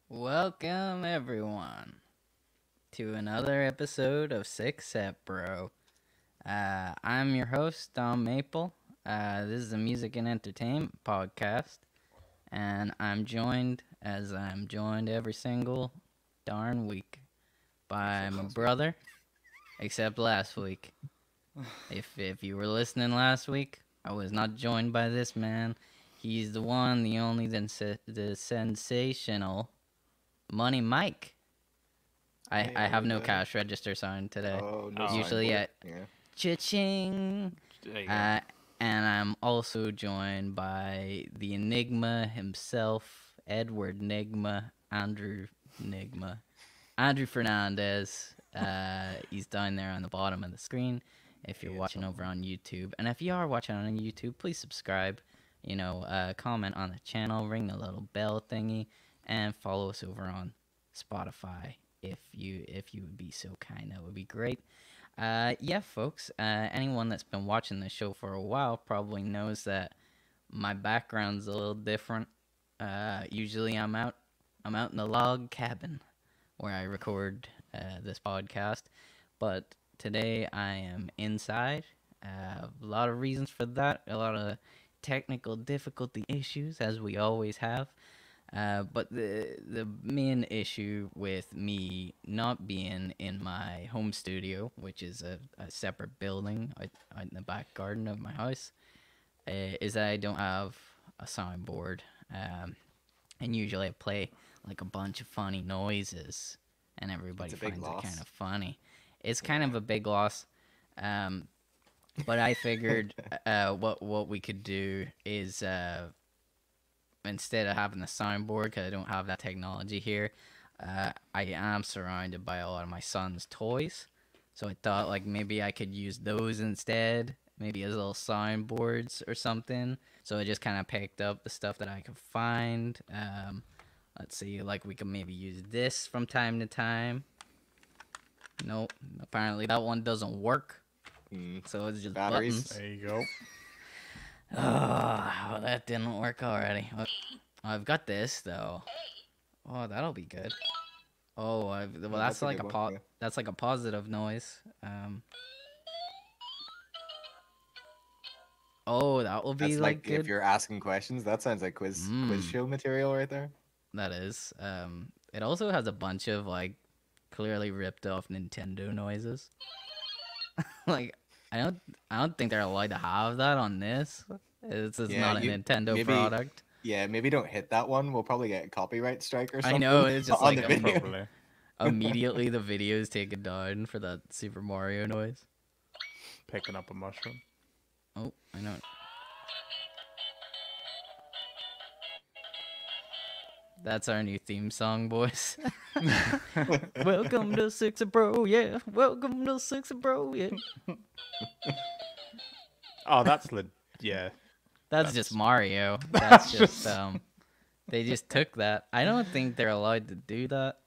Welcome everyone to another episode of Six Set Bro. I'm your host Dom Maple. This is a music and entertainment podcast, and I'm joined, as I'm joined every single darn week, by my brother. Except last week. If you were listening last week, I was not joined by this man. He's the one, the only, the sensational Money Mike. I have no cash register sign today. Oh, no Usually signboard. at cha-ching. There you go. And I'm also joined by the Enigma himself, Edward Nigma, Andrew Nigma, Andrew Fernandez. He's down there on the bottom of the screen if you're watching over on YouTube. And if you are watching on YouTube, please subscribe, comment on the channel, ring the little bell thingy, and follow us over on Spotify if you would be so kind. That would be great. Yeah, folks, anyone that's been watching the show for a while probably knows that my background's a little different. Usually I'm out in the log cabin where I record this podcast, but today I am inside. A lot of reasons for that, a lot of technical difficulty issues, as we always have. But the main issue with me not being in my home studio, which is a separate building out in the back garden of my house, is that I don't have a soundboard. And usually I play like a bunch of funny noises, and everybody finds it kind of funny. It's kind of a big loss. But I figured what we could do is instead of having the soundboard, because I don't have that technology here, I am surrounded by a lot of my son's toys. So I thought like maybe I could use those instead, maybe as little soundboards or something. So I just kind of picked up the stuff that I could find. Let's see, like we can maybe use this from time to time. Nope, apparently that one doesn't work. So it's just batteries. buttons. There you go. Oh, that didn't work already. Oh, I've got this though. Oh, that'll be good. Oh, that's like that's like a positive noise. Oh, that will be That's like good. if you're asking questions, that sounds like quiz show material right there. That is. It also has a bunch of like clearly ripped off Nintendo noises. Like I don't think they're allowed to have that on this. It's not a Nintendo product. Yeah, maybe don't hit that one. We'll probably get a copyright strike or something. I know, it's just like Probably. immediately the video is taken down for that Super Mario noise. Picking up a mushroom. Oh, I know. That's our new theme song, boys. Welcome to Six Bro, yeah. Welcome to Six Bro, yeah. Oh, yeah. That's just Mario. That's just they just took that. I don't think they're allowed to do that.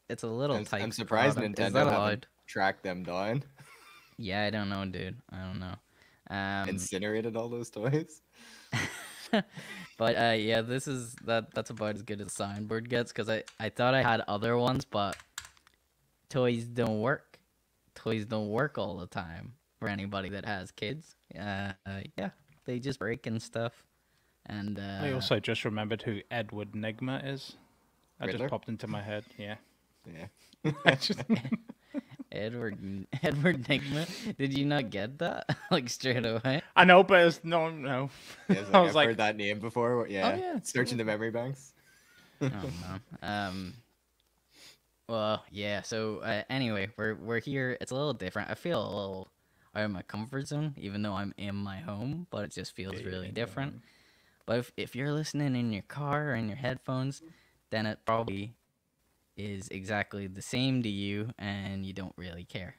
It's a little tight. I'm surprised product. Nintendo haven't tracked them down. Yeah, I don't know, dude. I don't know. Incinerated all those toys. But yeah, that's about as good as soundboard gets, because I thought I had other ones, but toys don't work. Toys don't work all the time for anybody that has kids. Yeah, they just break and stuff. And I also just remembered who Edward Nigma is. That Riddler? just popped into my head. Yeah. Yeah. Edward Nigma. Did you not get that like straight away? I know, but it's no. Yeah, I was I've like, heard that name before. Yeah. Oh, yeah. Searching the memory banks. Oh no. Well, yeah. So anyway, we're here. It's a little different. I feel a little out of my comfort zone, even though I'm in my home, but it just feels really different. But if you're listening in your car or in your headphones, then it probably is exactly the same to you, and you don't really care.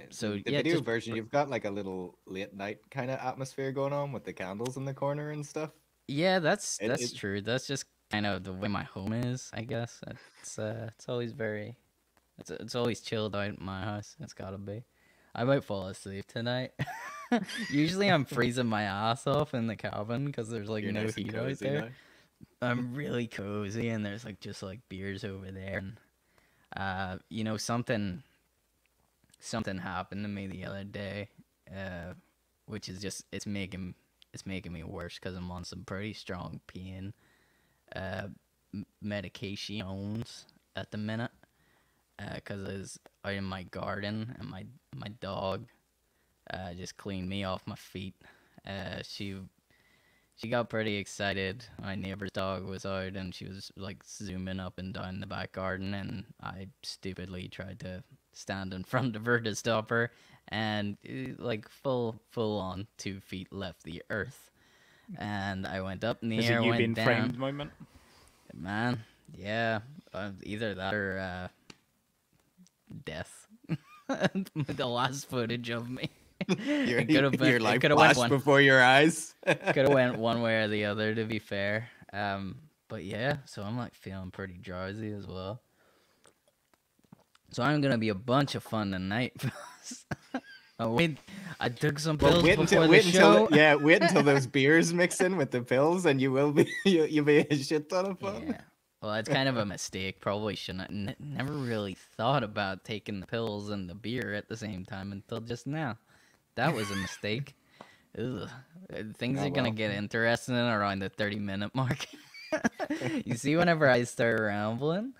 So the yeah, video version, you've got like a little late night kind of atmosphere going on with the candles in the corner and stuff. Yeah, that's true. That's just kind of the way my home is, I guess. It's always it's always chilled out in my house. It's gotta be. I might fall asleep tonight. Usually I'm freezing my ass off in the cabin because there's like no heat out there. I'm really cozy, and there's like just like beers over there, and you know, something happened to me the other day, uh, which is just it's making me worse because I'm on some pretty strong pain medications at the minute. Because I was out in my garden, and my dog just cleaned me off my feet. She got pretty excited. My neighbor's dog was out, and she was like zooming up and down the back garden, and I stupidly tried to stand in front of her to stop her, and like full on 2 feet left the earth, and I went up in the Is air, it you went being down. framed moment? Man, yeah, either that or death. The last footage of me. It could have been. Your It life could have went flashed one. before your eyes. Could have went one way or the other, to be fair. But yeah, so I'm like feeling pretty drowsy as well. So I'm gonna be a bunch of fun tonight. Oh wait, I took some pills before the show. wait until those beers mix in with the pills, and you will be you'll be a shit ton of fun. Yeah. Well, it's kind of a mistake. Probably shouldn't. Never really thought about taking the pills and the beer at the same time until just now. That was a mistake. Ugh. Things Oh, are gonna well. get interesting around the 30-minute mark. You see, whenever I start rambling,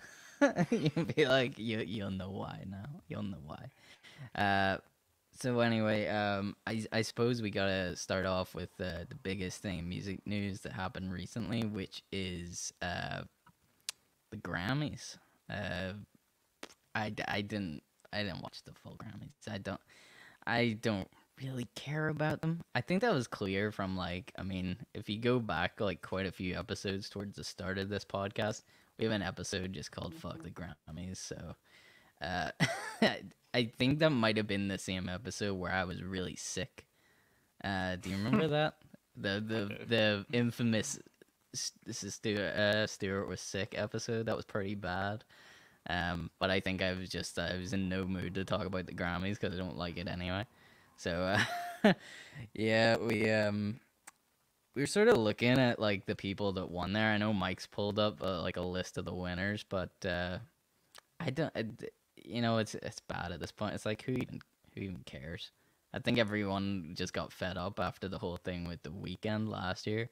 you'll be like, you'll know why now. You'll know why. So anyway, I suppose we gotta start off with the biggest thing in music news that happened recently, which is the Grammys. Uh, I didn't watch the full Grammys. I don't really care about them. I think that was clear from like, I mean, if you go back like quite a few episodes towards the start of this podcast, we have an episode just called "Fuck the Grammys." So, uh, I think that might have been the same episode where I was really sick. Do you remember that? The infamous Stuart was sick episode. That was pretty bad. But I think I was in no mood to talk about the Grammys because I don't like it anyway. So yeah, we were sort of looking at like the people that won there. I know Mike's pulled up like a list of the winners, but I don't. You know, it's bad at this point. It's like who even cares? I think everyone just got fed up after the whole thing with the Weekend last year.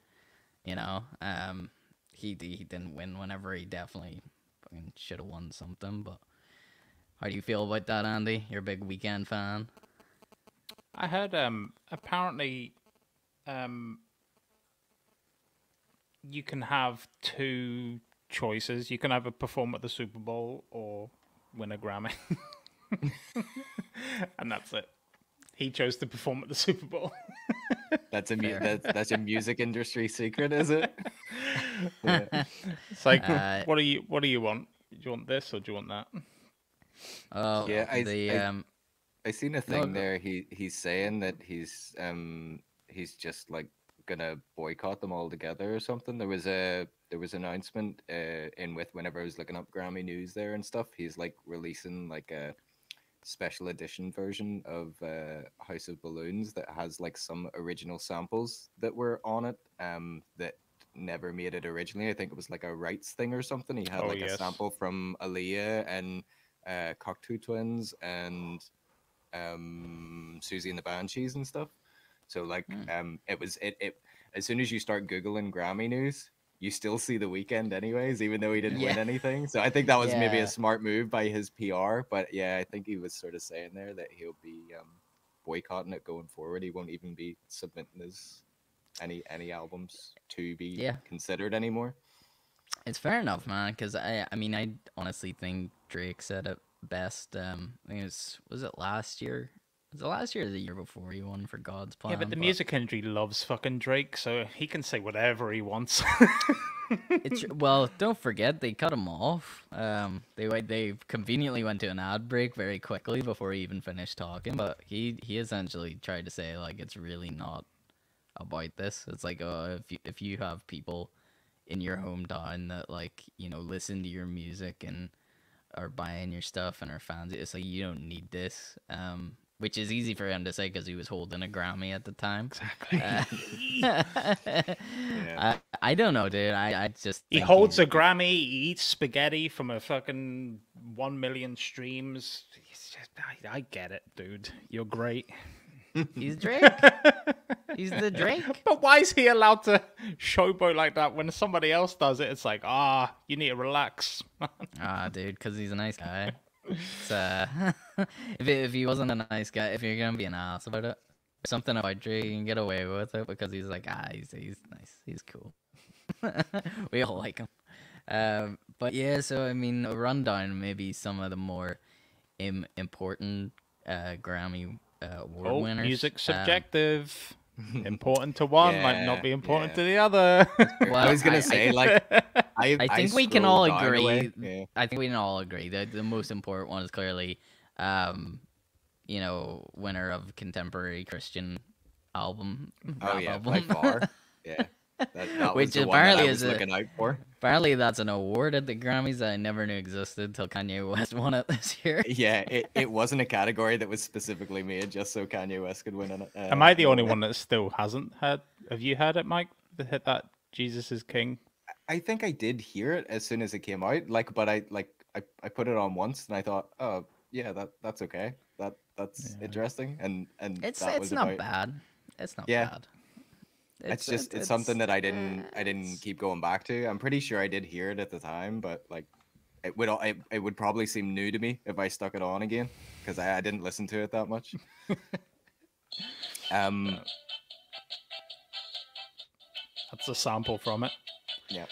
You know, he didn't win whenever he definitely should have won something. But how do you feel about that, Andy? You're a big Weekend fan. I heard apparently you can have two choices. You can either perform at the Super Bowl or win a Grammy. And that's it. He chose to perform at the Super Bowl. That's a Fair. that's a music industry secret, is it? Yeah. It's like, Uh, what do you want? Do you want this or do you want that? Oh, Yeah, I seen a no, thing there. He's saying that he's just like gonna boycott them all together or something. There was announcement in with whenever I was looking up Grammy news there and stuff. He's like releasing like a special edition version of House of Balloons that has like some original samples that were on it that never made it originally. I think it was like a rights thing or something. He had Oh, like a yes. sample from Aaliyah and Cocteau Twins and Susie and the Banshees and stuff. So like it as soon as you start Googling Grammy news, you still see the Weekend anyways, even though he didn't win Yeah. anything. So I think that was maybe Yeah. a smart move by his PR. But yeah, I think he was sort of saying there that he'll be boycotting it going forward. He won't even be submitting his any albums to be Yeah. considered anymore. It's fair enough, man. Because I mean, I honestly think Drake said it best. I think was it last year? Was it last year or the year before he won for God's Plan? Yeah, but the music industry loves fucking Drake, so he can say whatever he wants. Well, don't forget they cut him off. They conveniently went to an ad break very quickly before he even finished talking. But he essentially tried to say like it's really not about this. It's like if you have people in your hometown that like listen to your music and are buying your stuff and are fans, it's like you don't need this. which is easy for him to say because he was holding a Grammy at the time. Exactly. I don't know, dude. I just He think holds he's- a Grammy. He eats spaghetti from a fucking 1 million streams. It's just, I get it, dude. You're great. He's Drake. He's the Drake. But why is he allowed to showboat like that when somebody else does it? It's like, you need to relax. Dude, because he's a nice guy. It's, if he wasn't a nice guy, if you're gonna be an ass about it, something about Drake, you can get away with it because he's like, he's nice, he's cool. We all like him. But yeah, so I mean, a rundown maybe some of the more important Grammy award winners. Music subjective. Important to one might not be important to the other. Well, I was gonna say, like, I think we can all scrolled down a agree. way. Yeah. I think we can all agree that the most important one is clearly, winner of contemporary Christian album. Oh rap yeah, album. by far. Yeah. That Which was the one apparently that I was is a- looking out for. Apparently, that's an award at the Grammys that I never knew existed till Kanye West won it this year. Yeah, it wasn't a category that was specifically made just so Kanye West could win it. Am I the only one that still hasn't heard? Have you heard it, Mike? That Jesus is King. I think I did hear it as soon as it came out. But I put it on once and I thought, oh yeah, that's okay. That's interesting. And It's that was not about... bad. It's not Yeah. bad. It's something that I didn't keep going back to. I'm pretty sure I did hear it at the time, but like it would probably seem new to me if I stuck it on again because I didn't listen to it that much. That's a sample from it. Yeah.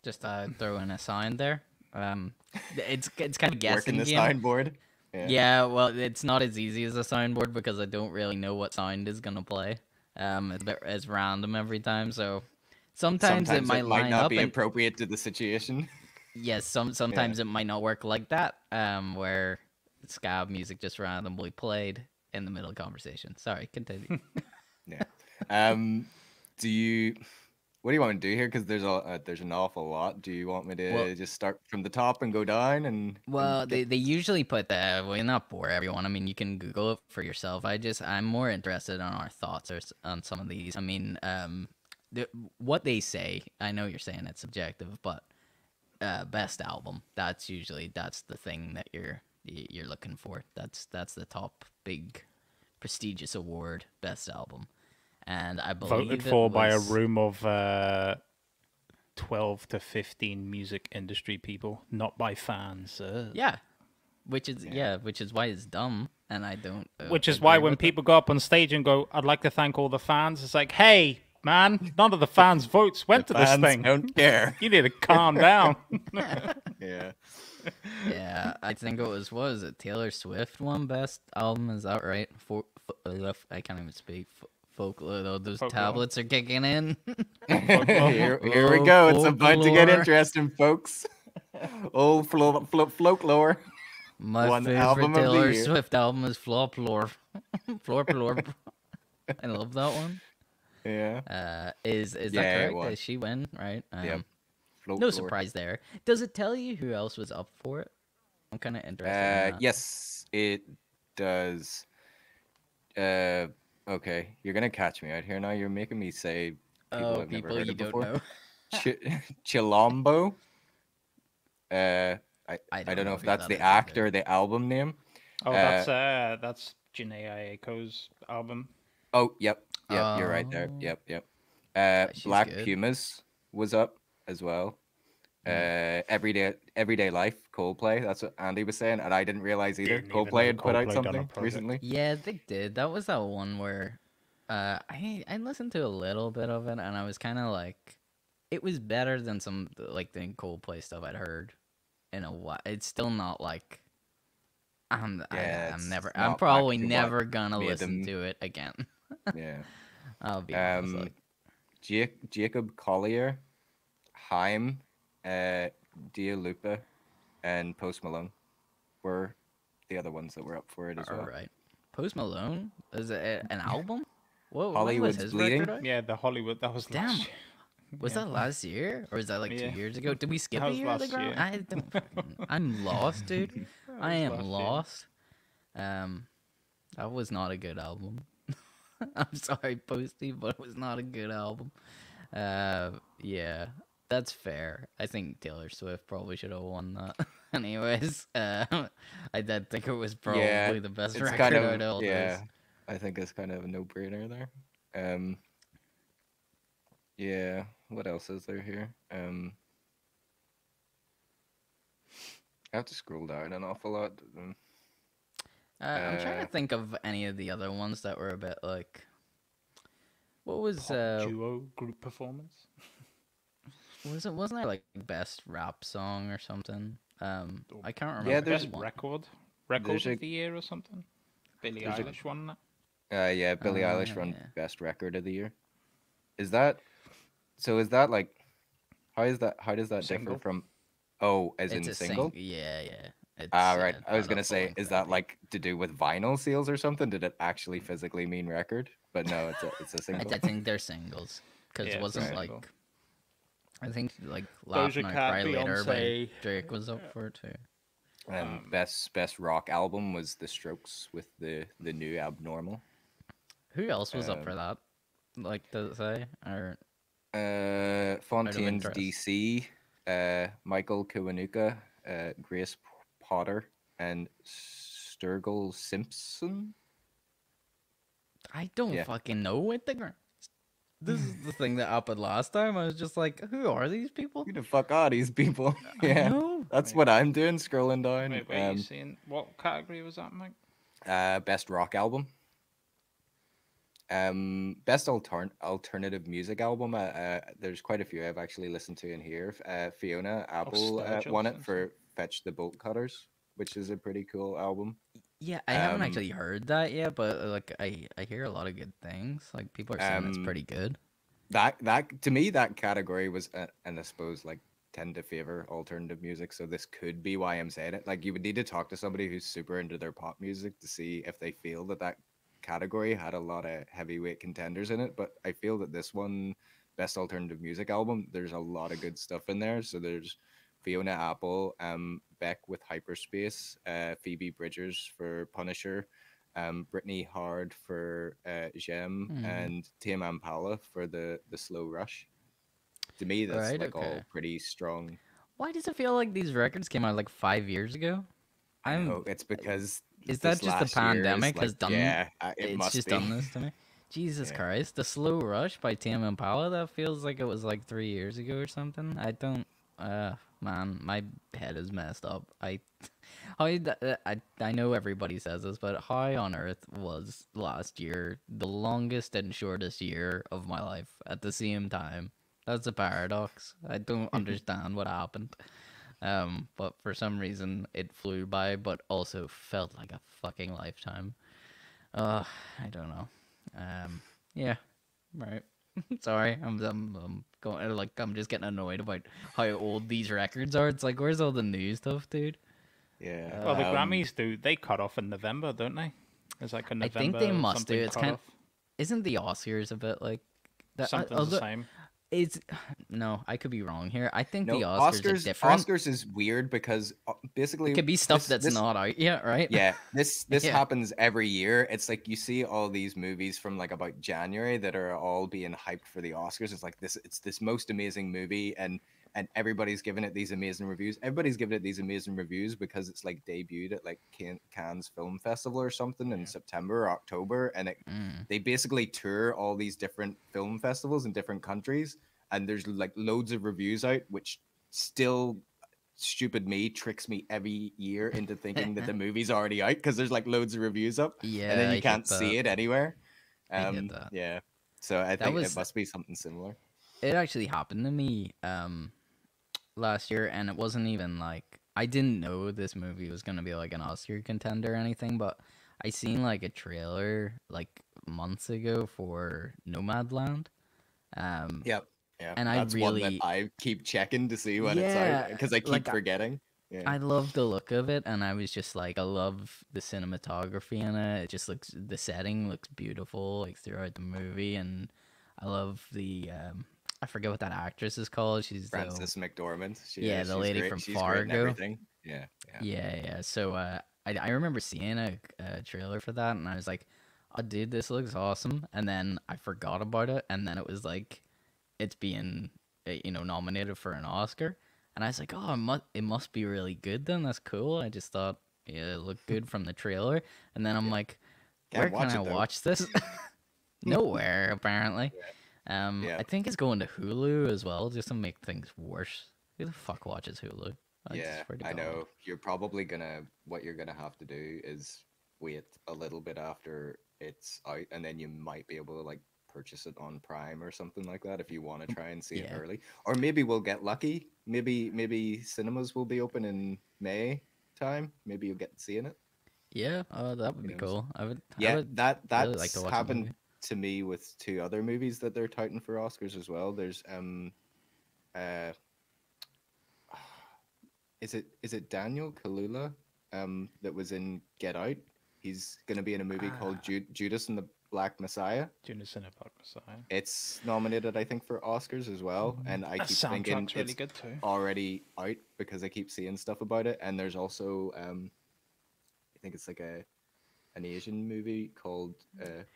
Just throw in a sound there. It's kind of guessing Working the game. soundboard. Yeah, well, it's not as easy as a soundboard because I don't really know what sound is gonna play. It's random every time, so sometimes it might line not up be and appropriate to the situation. yes, sometimes it might not work like that. Where scab music just randomly played in the middle of conversation. Sorry, continue. Yeah. What do you want me to do here? Because there's an awful lot. Do you want me to just start from the top and go down? Well, they usually put that. Well, not bore everyone. I mean, you can Google it for yourself. I'm more interested in our thoughts on some of these. I mean, what they say. I know you're saying it's subjective, but best album. That's the thing that you're looking for. That's the top big prestigious award, best album. And I believe Voted for by a room of 12 to 15 music industry people, not by fans. Yeah, which is why it's dumb, and I don't. Which is why when people go up on stage and go, "I'd like to thank all the fans," it's like, "Hey, man, none of the fans' votes went to this Fans thing. don't care. You need to calm down." Yeah. Yeah, I think it was it Taylor Swift won best album? Is that right? I can't even speak. Folklore, though, those Folklore. tablets are kicking in. Here we go. It's about to get Folklore. interesting, folks. Oh, folklore. My One favorite album of the Taylor year. Swift album is Folklore. Folklore. I love that one. Yeah. Is that Yeah, it correct? was. Does she win? Right. Yep. No Folklore. surprise there. Does it tell you who else was up for it? I'm kind of interested. In that. Yes, it does. Okay, you're gonna catch me out here now. You're making me say people I've never heard you of don't before. know. Chilombo. I don't don't know know if who that's that the is act either. or the album name. Oh, that's Jhené Aiko's album. Oh, yep, you're right there. Yep. she's Black good. Pumas was up as well. Everyday Life, Coldplay. That's what Andy was saying, and I didn't realize either. Didn't even know Coldplay had put out Coldplay done a something project. recently. Yeah, they did. That was that one where I listened to a little bit of it, and I was kind of like, it was better than some like the Coldplay stuff I'd heard in a while. It's still not like I'm it's never. not I'm back probably to what never gonna made listen them- to it again. Yeah. I'll be honest. Like, Jacob Collier, Haim, Dia Lupa, and Post Malone were the other ones that were up for it as all well. right, Post Malone is it an album? What when Hollywood's was his Bleeding? record out? Yeah, the Hollywood. That was Damn. last year. Was that last year or is that like Yeah. 2 years ago? Did we skip That a was year of the last Grammy? year. I don't. I'm lost, dude. I am last year. lost. That was not a good album. I'm sorry, Posty, but it was not a good album. Yeah, that's fair. I think Taylor Swift probably should have won that. Anyways, I did think it was Yeah, probably the best it's kind record out of, of all yeah. those. I think it's kind of a no-brainer there. Yeah. What else is there here? I have to scroll down an awful lot. I'm trying Uh, to think of any of the other ones that were a bit like. What was Pop duo group performance. wasn't there like best rap song or something? Or I can't yeah, remember best one. record there's a of the year or something. Billie there's a Eilish won that. yeah, Billie Eilish won Yeah. best record of the year. Is that so? Is that like how is that? How does that differ Single. from? Oh, as It's in a single? yeah, yeah. Ah, It's right. I was not a gonna full say, length is that record. like to do with vinyl sales or something? Did it actually physically mean record? But no, it's a single. I think they're singles because Yeah, it it's a wasn't Right. like single. I think like Doja Laughing Out Cat, Cry Later by Beyonce. Drake was up for it too. Best rock album was The Strokes with the new Abnormal. Who else was up Um, for that? Like does it say or out of Fontaine's interest? DC, Michael Kiwanuka, Grace Potter, and Sturgill Simpson. I don't Yeah. fucking know what this is the thing that happened last time. I was just like, who are these people? Who the fuck are these people? I Yeah, know. that's what I'm doing, scrolling Wait, you down. seeing what category was that, Mike? Best rock album. Best alternative music album. There's quite a few I've actually listened to in here. Fiona Apple won Sturgill it for Fetch the Bolt Cutters, which is a pretty cool album. Yeah, I haven't Um, actually heard that yet, but like I hear a lot of good things. Like people are saying it's um, pretty good. that to me that category was, and I suppose like tend to favor alternative music, so this could be why I'm saying it. Like you would need to talk to somebody who's super into their pop music to see if they feel that category had a lot of heavyweight contenders in it. But I feel that this one, best alternative music album, there's a lot of good stuff in there. So there's Fiona Apple, Beck with Hyperspace, Phoebe Bridgers for Punisher, Brittany Hard for Gem, Hmm. and Tame Impala for the Slow Rush. To me, that's Right, like all okay. pretty strong. Why does it feel like these records came out like 5 years ago? I I'm. know it's because Is that this just the last year is pandemic like, has done? yeah, it It's must just be. done this to me. Jesus Yeah. Christ, the Slow Rush by Tame Impala. That feels like it was like 3 years ago or something. I don't. Man, my head is messed up. I know everybody says this, but how on earth was last year the longest and shortest year of my life at the same time? That's a paradox. I don't understand what happened. But for some reason it flew by, but also felt like a fucking lifetime. I don't know. Yeah, right. Sorry, I'm going like I'm just getting annoyed about how old these records are. It's like, where's all the new stuff, dude? Yeah. Well, the Grammys do. They cut off in November, don't they? There's like a I think they November must do. something It's cut kind. off. Isn't the Oscars a bit like that? Something's the same. It's no, I could be wrong here. I think No, the Oscars are different. Oscars is weird because basically It could be stuff that's this not out yet, right? yeah, this Yeah. happens every year. It's like you see all these movies from like about January that are all being hyped for the Oscars. It's like it's this most amazing movie, and everybody's giving it these amazing reviews. Everybody's giving it these amazing reviews because it's like debuted at like Cannes Film Festival or something in September or October, and Mm. they basically tour all these different film festivals in different countries, and there's like loads of reviews out, which still stupid me tricks me every year into thinking that the movie's already out because there's like loads of reviews up, and Yeah, then you I get can't that. see it anywhere. I get that. Yeah. So I That think it was must be something similar. it actually happened to me last year, and it wasn't even like I didn't know this movie was gonna be like an Oscar contender or anything, but I seen like a trailer like months ago for Nomadland. Um, Yep. Yeah, and I that's one that really, I keep checking to see when it's out yeah, because I keep like forgetting. Yeah. I love the look of it, and I was just like, I love the cinematography in it. It just looks, the setting looks beautiful, like throughout the movie, and I love the, I forget what that actress is called. She's the, Frances McDormand. yeah, the She's lady great. from She's great in Fargo. everything. Yeah. Yeah. Yeah, yeah. So, I remember seeing a trailer for that, and I was like, "Oh, dude, this looks awesome." And then I forgot about it, and then it was like, it's being, nominated for an Oscar, and I was like, "Oh, it must be really good then. That's cool." I just thought, yeah, it looked good from the trailer, and then I'm Yeah. like, "Where Can't can watch I it though. watch this?" Nowhere, apparently. Yeah. I think it's going to Hulu as well, just to make things worse. Who the fuck watches Hulu? I Yeah, swear to I God. know. You're probably gonna, what you're gonna have to do is wait a little bit after it's out, and then you might be able to like purchase it on Prime or something like that if you want to try and see it Yeah. early. Or maybe we'll get lucky. Maybe cinemas will be open in May time. Maybe you'll get seeing it. Yeah, that would Who be knows? cool. I Yeah, would really like to that's watch a happened movie. to me with two other movies that they're touting for Oscars as well. There's uh is it Daniel Kaluuya that was in Get Out? He's going to be in a movie called Ah, Judas and the Black Messiah. Judas and the Black Messiah. It's nominated, I think, for Oscars as well, and I The keep thinking soundtrack's really it's good too. already out because I keep seeing stuff about it. And there's also I think it's like an Asian movie called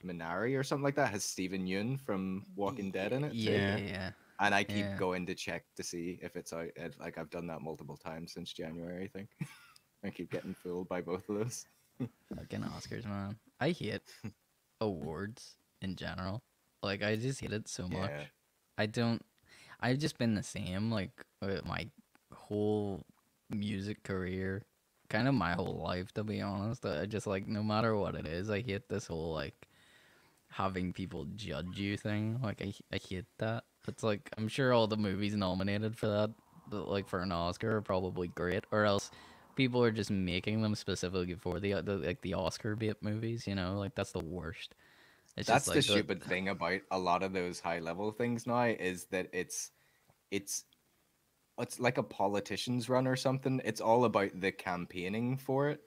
Minari or something like that. Has Stephen Yeun from Walking Dead in it too. Yeah, Yeah. yeah, And I keep yeah. going to check to see if it's out. Like I've done that multiple times since January, I think. I keep getting fooled by both of those. Fucking Oscars, man. I hate awards in general. Like, I just hate it so much. Yeah. I don't. I've just been the same, like, with my whole music career, kind of my whole life, to be honest. I just, like, no matter what it is, I hate this whole, like, having people judge you thing. Like, I hate that. It's like, I'm sure all the movies nominated for that, like, for an Oscar are probably great, or else people are just making them specifically for the Oscar bait movies, like, that's the worst. It's just That's the like the stupid thing about a lot of those high level things now is that it's it's like a politician's run or something. It's all about the campaigning for it.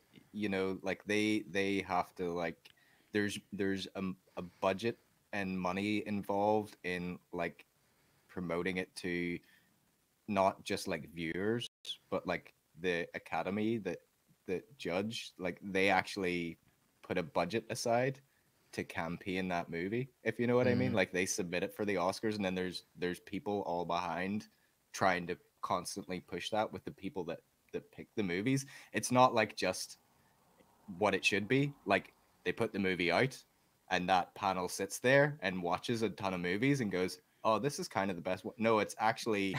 Like they have to like there's a budget and money involved in like promoting it to not just like viewers, but like the academy that judge, like they actually put a budget aside to campaign that movie, if you know what I mean. mm, Like they submit it for the Oscars, and then there's people all behind trying to constantly push that with the people that pick the movies. It's not like just what it should be. Like they put the movie out, and that panel sits there and watches a ton of movies and goes, "Oh, this is kind of the best one." No, it's actually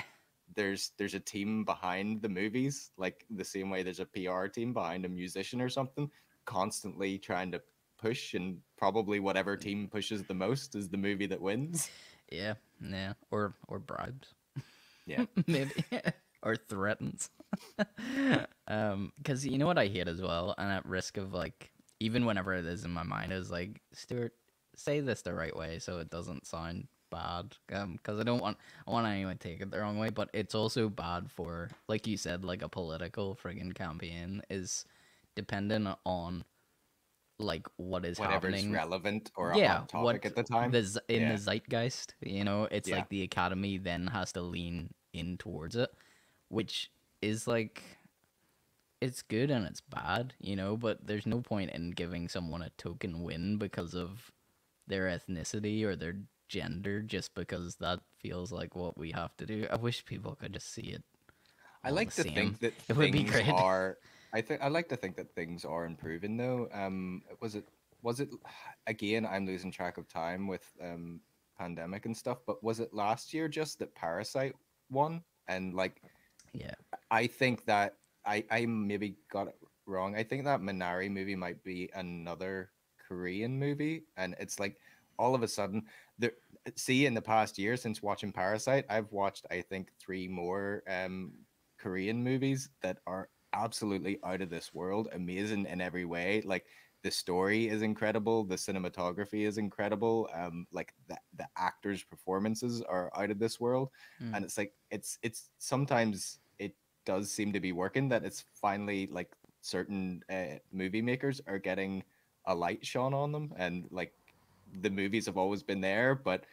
there's a team behind the movies, like the same way there's a PR team behind a musician or something, constantly trying to push, and probably whatever team pushes the most is the movie that wins. yeah, yeah, or bribes. Yeah. Maybe, or threatens. Because you know what I hate as well, and at risk of like, even whenever it is in my mind, is like, Stuart, say this the right way so it doesn't sound bad. Because I want anyone to take it the wrong way, but it's also bad for, like you said, like a political friggin' campaign is dependent on like what is Whatever's happening. relevant or a Yeah, hot topic what at the time. in the Yeah. zeitgeist, it's Yeah. like the academy then has to lean in towards it, which is like, it's good and it's bad, but there's no point in giving someone a token win because of their ethnicity or their gender, just because that feels like what we have to do. I wish people could just see it I all the like to same. think that It would be things great. are. I like to think that things are improving though. Was it again? I'm losing track of time with pandemic and stuff. But was it last year just that Parasite won? And like Yeah. I think that I maybe got it wrong. I think that Minari movie might be another Korean movie, and it's like all of a sudden there. See, in the past year since watching Parasite, I've watched I think three more Korean movies that are absolutely out of this world, amazing in every way. Like the story is incredible, the cinematography is incredible, like the actors' performances are out of this world, Mm. and it's like it's sometimes it does seem to be working, that it's finally like certain movie makers are getting a light shone on them, and like the movies have always been there, but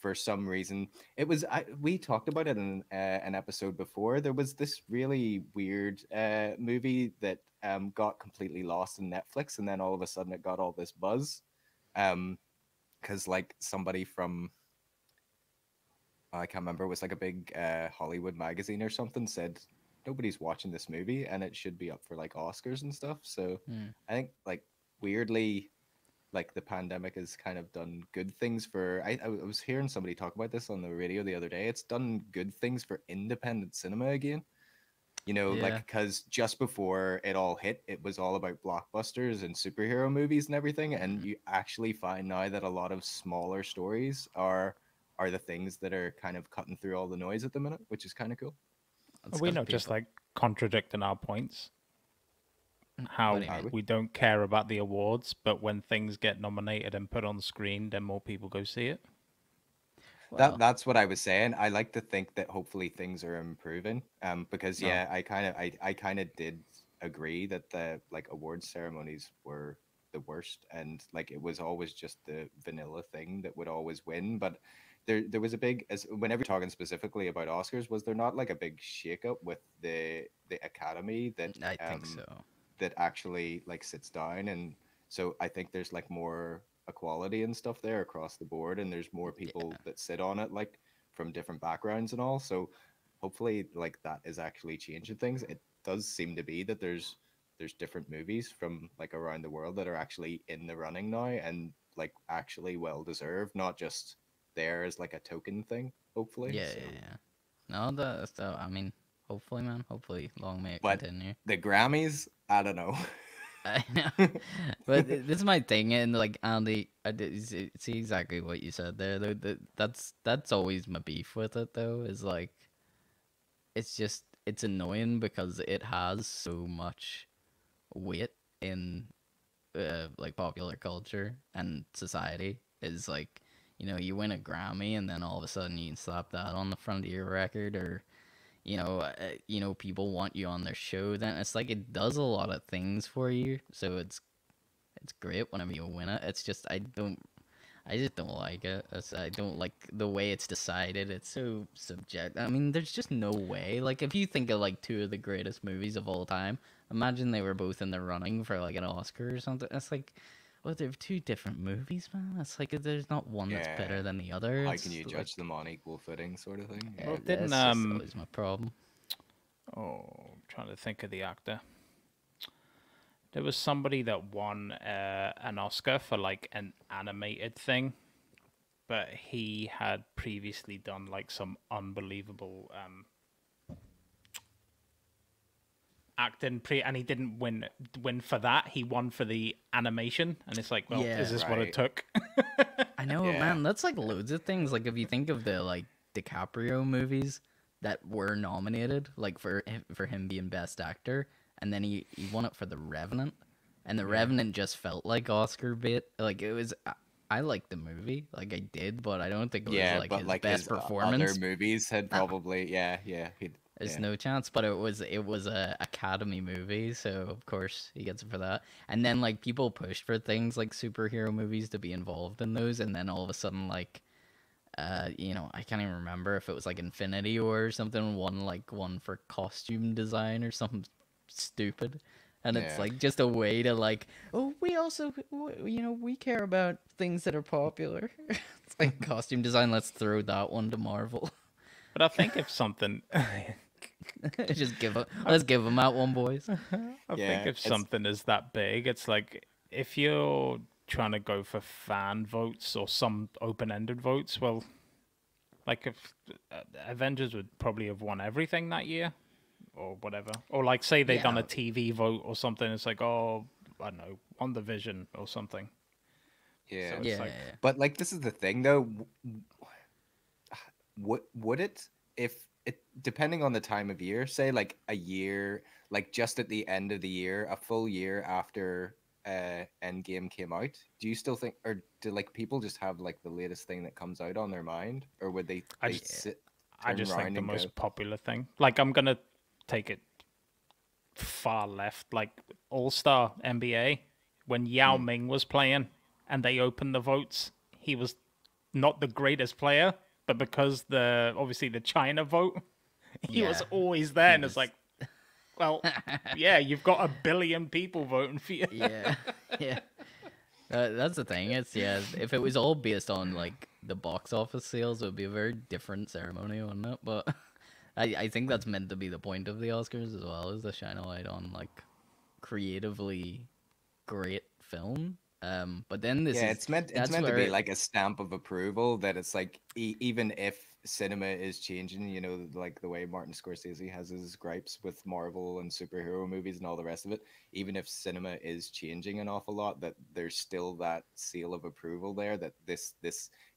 for some reason, it was we talked about it in an episode before. There was this really weird movie that got completely lost in Netflix, and then all of a sudden it got all this buzz, because like somebody from, I can't remember, it was like a big Hollywood magazine or something, said nobody's watching this movie and it should be up for like Oscars and stuff. So Hmm. I think like weirdly, like the pandemic has kind of done good things for. I was hearing somebody talk about this on the radio the other day. It's done good things for independent cinema again. You know, like Yeah. because just before it all hit, it was all about blockbusters and superhero movies and everything. And Mhm. you actually find now that a lot of smaller stories are the things that are kind of cutting through all the noise at the minute, which is kind of cool. It's Are we because not just people. like contradicting our points? What do How you Are mean? we? we don't care about the awards, but when things get nominated and put on screen, then more people go see it. Well, That's what I was saying. I like to think that hopefully things are improving. Because no. yeah, I kind of did agree that the like awards ceremonies were the worst, and like it was always just the vanilla thing that would always win. But there was a big, as whenever you're talking specifically about Oscars, was there not like a big shakeup with the Academy I think so. that actually like sits down, and so I think there's like more equality and stuff there across the board, and there's more Yeah. people that sit on it like from different backgrounds and all. So hopefully like that is actually changing things. It does seem to be that there's different movies from like around the world that are actually in the running now and like actually well deserved, not just there as like a token thing, hopefully. Yeah, So yeah, yeah. No, I mean, hopefully, man. Hopefully, long may it but continue. the Grammys, I don't know. I know, but this is my thing, and like Andy, see exactly what you said there. That's always my beef with it, though. Is like it's annoying because it has so much weight in like popular culture and society. Is like, you win a Grammy and then all of a sudden you can slap that on the front of your record, or people want you on their show. Then it's like it does a lot of things for you, so it's great whenever you win it. It's just I just don't like it. I don't like the way it's decided. It's so subjective. I mean, there's just no way. Like, if you think of like two of the greatest movies of all time, imagine they were both in the running for like an Oscar or something. It's like, well, they're two different movies, man. It's like there's not one that's Yeah. better than the other. How can It's you like judge them on equal footing, sort of thing? Yeah. Well, didn't that's just always my problem. I'm trying to think of the actor. There was somebody that won an Oscar for like an animated thing, but he had previously done like some unbelievable acting and he didn't win for that. He won for the animation, and it's like, well, is Yeah, this what it Right. took? I know, Yeah. man. That's like loads of things. Like, if you think of the like DiCaprio movies that were nominated, like for him being Best Actor, and then he won it for The Revenant, and The Revenant just felt like Oscar bait. Like it was. I liked the movie, like I did, but I don't think it was Yeah, like but his like best his other performance. movies had Nah, probably, there's yeah, no chance. But it was a Academy movie, so of course he gets it for that. And then like people pushed for things like superhero movies to be involved in those, and then all of a sudden like I can't even remember if it was like Infinity War or something, one for costume design or something stupid. And it's yeah, like just a way to like, oh, we also, we care about things that are popular. It's like costume design. Let's throw that one to Marvel. But I think if something, Let's give them out one, boys. I think yeah. if It's something is that big, it's like if you're trying to go for fan votes or some open-ended votes, well, like if Avengers would probably have won everything that year or whatever, or like say they done a Yeah, TV vote or something. It's like, oh, I don't know, on the Vision or something. So yeah. it's yeah, like, yeah. But like this is the thing though. Would it, if it, depending on the time of year, say like a year, like just at the end of the year, a full year after Endgame came out, do you still think, or do like people just have like the latest thing that comes out on their mind, or would they I they just, Yeah. sit I turn just think around the and go, most popular thing. Like I'm gonna take it far left, like All Star NBA when Yao hmm, Ming was playing and they opened the votes, he was not the greatest player, but because obviously the China vote, he was Yeah, always there, he and it's was. like, well, yeah, you've got 1 billion people voting for you. Yeah, yeah. That's the thing. It's yeah. If it was all based on like the box office sales, it would be a very different ceremony, wouldn't it? But I think that's meant to be the point of the Oscars as well, is to shine a light on like creatively great film. But then this Yeah, is it's that's meant to be where like a stamp of approval that it's like even if cinema is changing, like the way Martin Scorsese has his gripes with Marvel and superhero movies and all the rest of it, even if cinema is changing an awful lot, that there's still that seal of approval there that this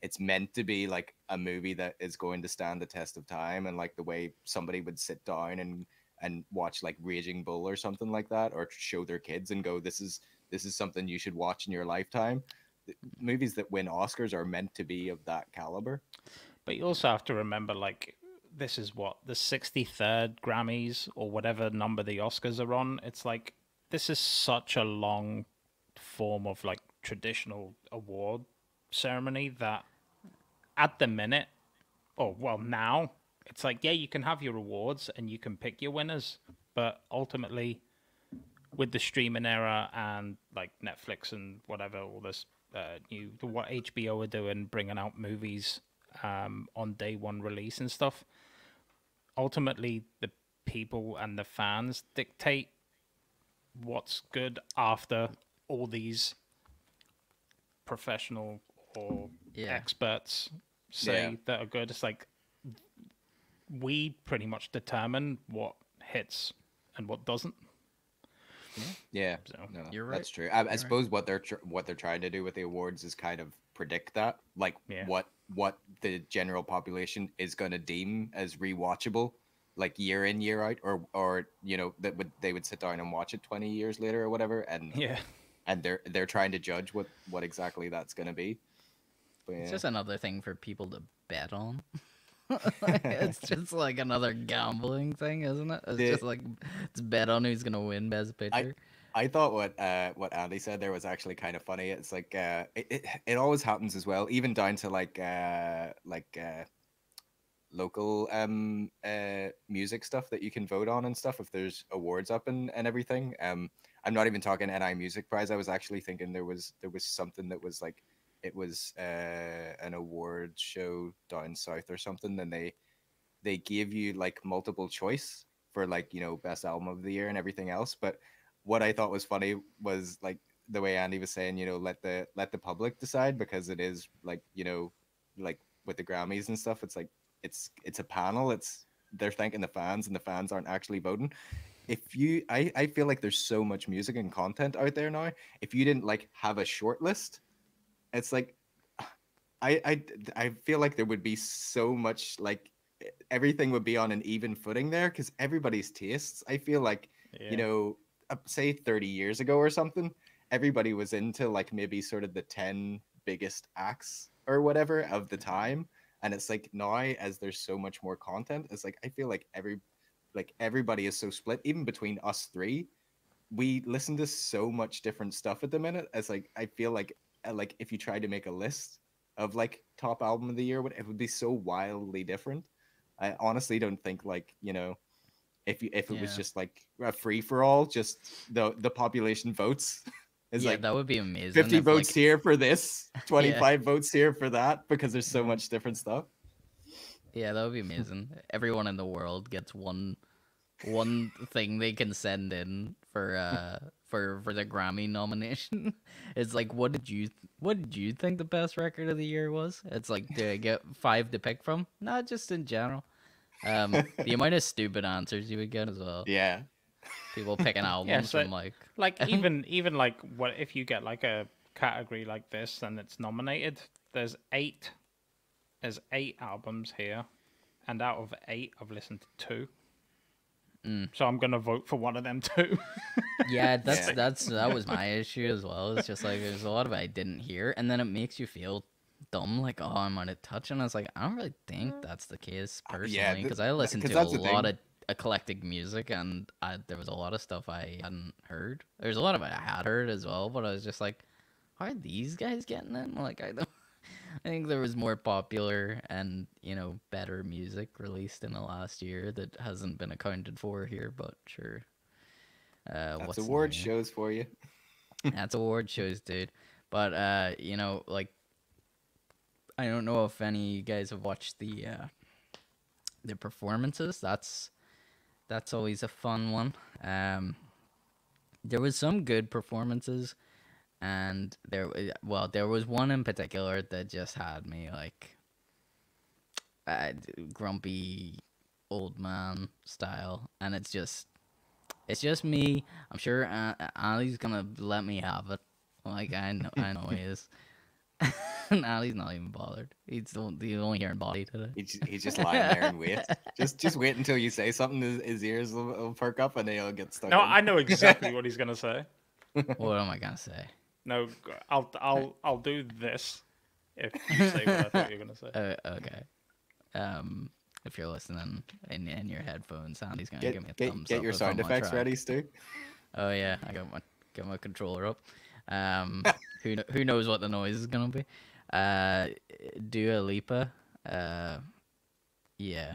it's meant to be like a movie that is going to stand the test of time, and like the way somebody would sit down and watch like Raging Bull or something like that, or show their kids and go, this is something you should watch in your lifetime. Movies that win Oscars are meant to be of that caliber. But you also have to remember, like, this is what, the 63rd Grammys or whatever number the Oscars are on. It's like, this is such a long form of like traditional award ceremony that at the minute, or well, now, it's like, yeah, you can have your awards and you can pick your winners, but ultimately, with the streaming era and like Netflix and whatever, all this what HBO are doing, bringing out movies on day one release and stuff. Ultimately, the people and the fans dictate what's good after all these professional or yeah. experts say Yeah. that are good. It's like we pretty much determine what hits and what doesn't. Yeah, So no, You're right. that's true. I You're right. suppose what they're trying to do with the awards is kind of predict that, like yeah, what the general population is going to deem as rewatchable, like year in year out, or that they would sit down and watch it 20 years later or whatever, and yeah. and they're trying to judge what exactly that's going to be. But It's yeah, just another thing for people to bet on. It's just like another gambling thing, isn't it? It's the just like it's bet on who's gonna win Best I Picture. I thought what Andy said there was actually kind of funny. It's like it always happens as well, even down to like local music stuff that you can vote on and stuff if there's awards up and everything. I'm not even talking NI Music Prize. I was actually thinking there was something that was like it was an award show down south or something, and they gave you like multiple choice for like best album of the year and everything else. But what I thought was funny was like the way Andy was saying, let the public decide, because it is like like with the Grammys and stuff, it's like it's a panel. They're thanking the fans, and the fans aren't actually voting. I feel like there's so much music and content out there now. If you didn't like have a short list, it's like I feel like there would be so much like everything would be on an even footing there, because everybody's tastes. I feel like you Yeah. know, say 30 years ago or something, everybody was into like maybe sort of the 10 biggest acts or whatever of the time, and it's like now, as there's so much more content, it's like I feel like everybody is so split. Even between us three, we listen to so much different stuff at the minute. It's like I feel like if you tried to make a list of like top album of the year, it would be so wildly different. I honestly don't think like if it was Yeah, just like a free for all, just the population votes. It's yeah, like that would be amazing 50 if votes like here for this, yeah, 25 votes here for that, because there's so Yeah. much different stuff. yeah, that would be amazing. Everyone in the world gets one thing they can send in for the Grammy nomination. It's like what did you think the best record of the year was? It's like, do I get five to pick from? Not just in general. The amount of stupid answers you would get as well. Yeah. People picking Yeah, albums so from like like even like what if you get like a category like this and it's nominated, there's eight there's 8 albums here, and out of 8 I've listened to 2. So I'm gonna vote for one of them too. yeah, that's Yeah. that's that was my issue as well. It's just like there's a lot of it I didn't hear, and then it makes you feel dumb, like, oh, I'm out of touch, and I was like, I don't really think that's the case Yeah, personally, because I listened because to a that's the lot thing. of eclectic music, and there was a lot of stuff I hadn't heard. There's a lot of it I had heard as well, but I was just like, how are these guys getting in? Like, I don't. I think there was more popular and, you know, better music released in the last year that hasn't been accounted for here, but sure. That's What's award new? shows for you. That's award shows, dude. But you know, like I don't know if any of you guys have watched the performances. That's always a fun one. There was some good performances, and there was one in particular that just had me like grumpy old man style, and it's just me. I'm sure Ali's gonna let me have it. Like I know he is. And Ali's not even bothered. He's only hearing body today. He's just lying there and wait. Just wait until you say something. His ears will perk up and he'll get stuck No, in. I know exactly what he's gonna say. What am I gonna say? No, I'll do this if you say what I thought you were gonna say. Okay. If you're listening in your headphones, Andy's gonna give me a thumbs Get up your if sound I'm on effects track. ready, Stu. Oh yeah, I got my controller up. Who knows what the noise is gonna be? Dua Lipa. Yeah.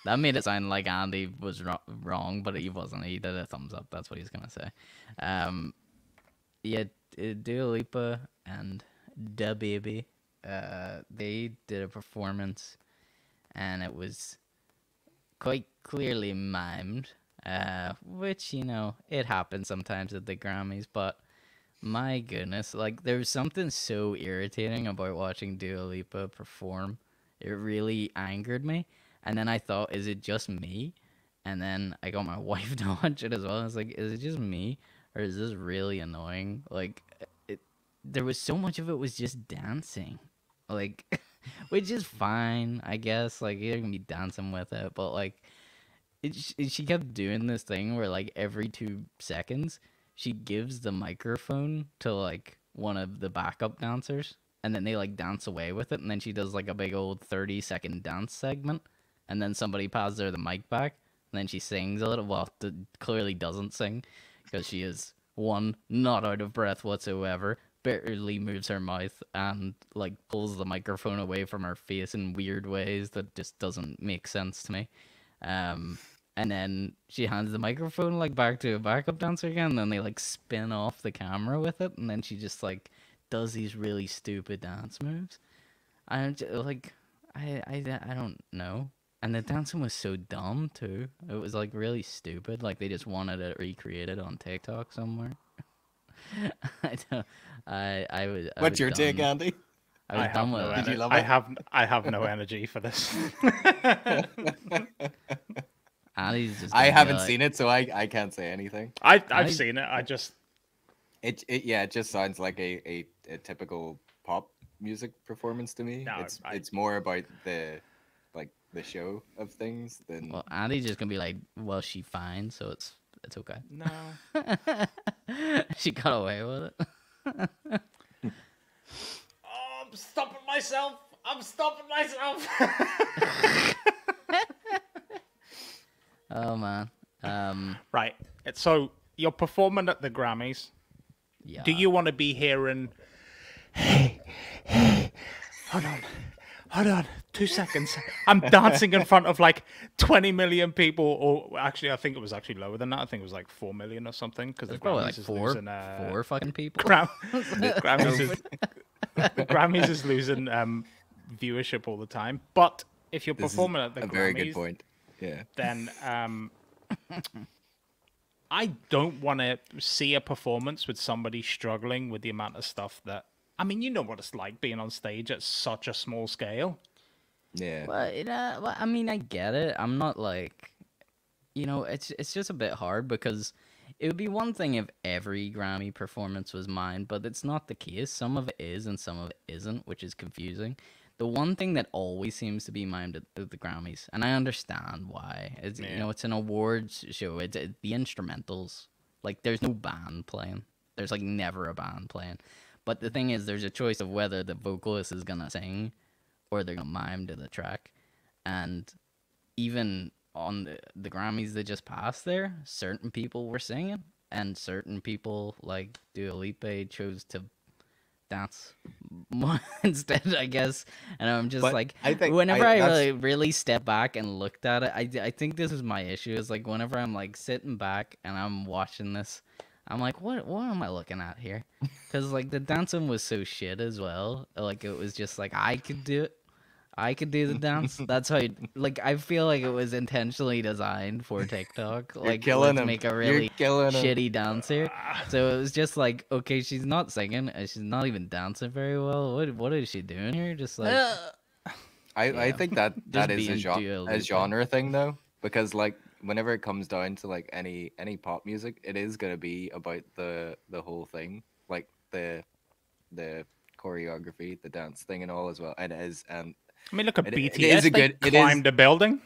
That made it sound like Andy was wrong, but he wasn't. He did a thumbs up. That's what he's gonna say. Yeah, Dua Lipa and Da Baby. They did a performance, and it was quite clearly mimed. Which you know it happens sometimes at the Grammys, but my goodness, like there's something so irritating about watching Dua Lipa perform. It really angered me. And then I thought, is it just me? And then I got my wife to watch it as well. I was like, is it just me? Or is this really annoying? Like, there was so much of it was just dancing. Like, which is fine, I guess. Like, you're gonna be dancing with it. But, like, she kept doing this thing where, like, every 2 seconds, she gives the microphone to, like, one of the backup dancers. And then they, like, dance away with it. And then she does, like, a big old 30-second dance segment, and then somebody passes her the mic back, and then she sings a little. Well, clearly doesn't sing, because she is one, not out of breath whatsoever, barely moves her mouth, and like pulls the microphone away from her face in weird ways that just doesn't make sense to me. And then she hands the microphone like back to a backup dancer again, and then they like spin off the camera with it, and then she just like does these really stupid dance moves. I don't like. I don't know. And the dancing was so dumb too. It was like really stupid. Like they just wanted it recreated on TikTok somewhere. I don't. I What's was your take, done. Andy? I was done with Did you it. love I it? have no energy for this. Andy's just I gonna be haven't like, seen it, so I can't say anything. I've seen it. I just It just sounds like a typical pop music performance to me. No, It's more about the show of things than well, Andy's just gonna be like, well, she fine, so it's okay. no. She got away with it. Oh, I'm stopping myself. I'm stopping myself. Oh man. Right. So you're performing at the Grammys. Yeah. Do you want to be hearing? Hold on, 2 seconds. I'm dancing in front of like 20 million people, or actually, I think it was actually lower than that. I think it was like 4 million or something. Because the There's probably Grammys like is four losing. four fucking people. Grammys is losing viewership all the time. But if you're this is performing at the a Grammys, very good point. Yeah. then I don't want to see a performance with somebody struggling with the amount of stuff that. I mean, you know what it's like being on stage at such a small scale. Yeah. Well, I mean, I get it. I'm not like, it's just a bit hard because it would be one thing if every Grammy performance was mine, but it's not the case. Some of it is and some of it isn't, which is confusing. The one thing that always seems to be mimed at the Grammys, and I understand why, is it's an awards show. It's the instrumentals. Like, there's no band playing. There's like never a band playing. But the thing is, there's a choice of whether the vocalist is gonna sing or they're gonna mime to the track. And even on the Grammys that just passed there, certain people were singing, and certain people like Dua Lipa chose to dance more instead, I guess. And I'm just But like, I think whenever I that's really step back and looked at it, I think this is my issue. Is like whenever I'm like sitting back and I'm watching this, I'm like, what am I looking at here? Because like the dancing was so shit as well. Like it was just like I could do it. I could do the dance. That's how, like, I feel like it was intentionally designed for TikTok. you're Like, killing let's him. make a You're really killing him. shitty dancer. So it was just like, okay, she's not singing, and she's not even dancing very well. What is she doing here? Just like, I yeah, think that just is being Dua a Lipa. genre thing though, because like whenever it comes down to like any pop music, it is gonna be about the whole thing, like the choreography, the dance thing, and all as well. And it is I mean, look at it BTS. is a They good. It is climbed a building.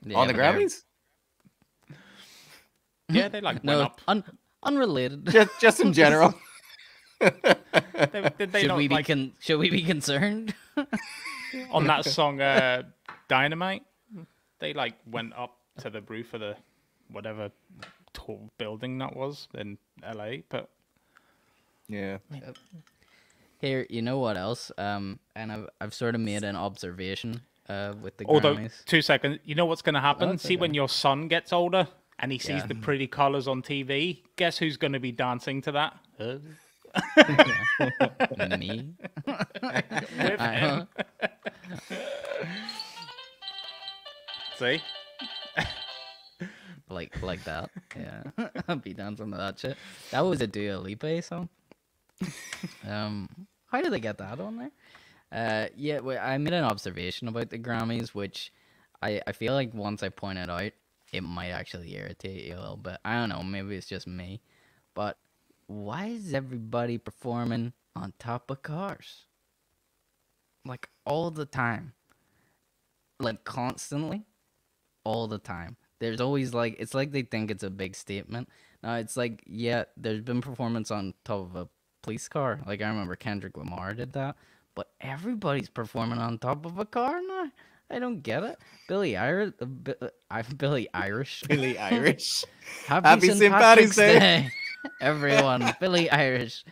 Yeah, on the but they're- Grammys. Yeah, they like went No, up. unrelated. Just in general. Did they Should not we be like should we be concerned? on that song Dynamite? They like went up to the roof of the whatever tall building that was in LA, but Yeah. Here, you know what else? And I've sort of made an observation with the although Grammys. 2 seconds, you know what's going to happen? That's See, when okay. your son gets older and he sees Yeah. the pretty colors on TV, guess who's going to be dancing to that? Me. With him. See? like that. Yeah. I'd be dancing to that shit. That was a Dua Lipa song. How did they get that on there? Yeah, well, I made an observation about the Grammys, which I feel like once I point it out, it might actually irritate you a little bit. I don't know, maybe it's just me. But why is everybody performing on top of cars? Like all the time. Like constantly. All the time. There's always like, it's like they think it's a big statement. Now it's like, yeah, there's been performance on top of a police car. Like I remember Kendrick Lamar did that. But everybody's performing on top of a car now. I don't get it. Billy Irish. Billy Irish. Billy Irish. Happy St. St. Paddy's Patrick's Day. Day, everyone. Billy Irish.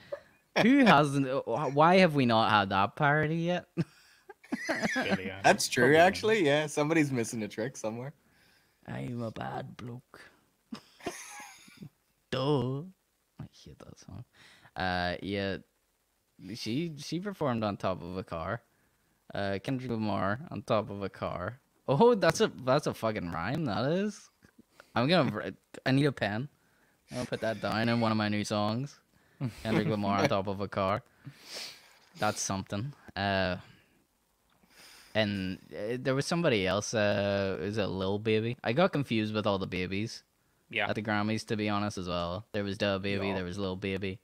Who hasn't? Why have we not had that parody yet? Billy Irish. That's true, Probably. actually. Yeah, somebody's missing a trick somewhere. I'm a bad bloke. Duh. I hate that song. Yeah, she performed on top of a car. Kendrick Lamar on top of a car. Oh, that's a fucking rhyme. That is. I need a pen. I'm gonna put that down in one of my new songs. Kendrick Lamar on top of a car. That's something. And there was somebody else. It was a Lil Baby. I got confused with all the babies Yeah. at the Grammys, to be honest, as well. There was Da Baby. Yeah. There was Lil Baby.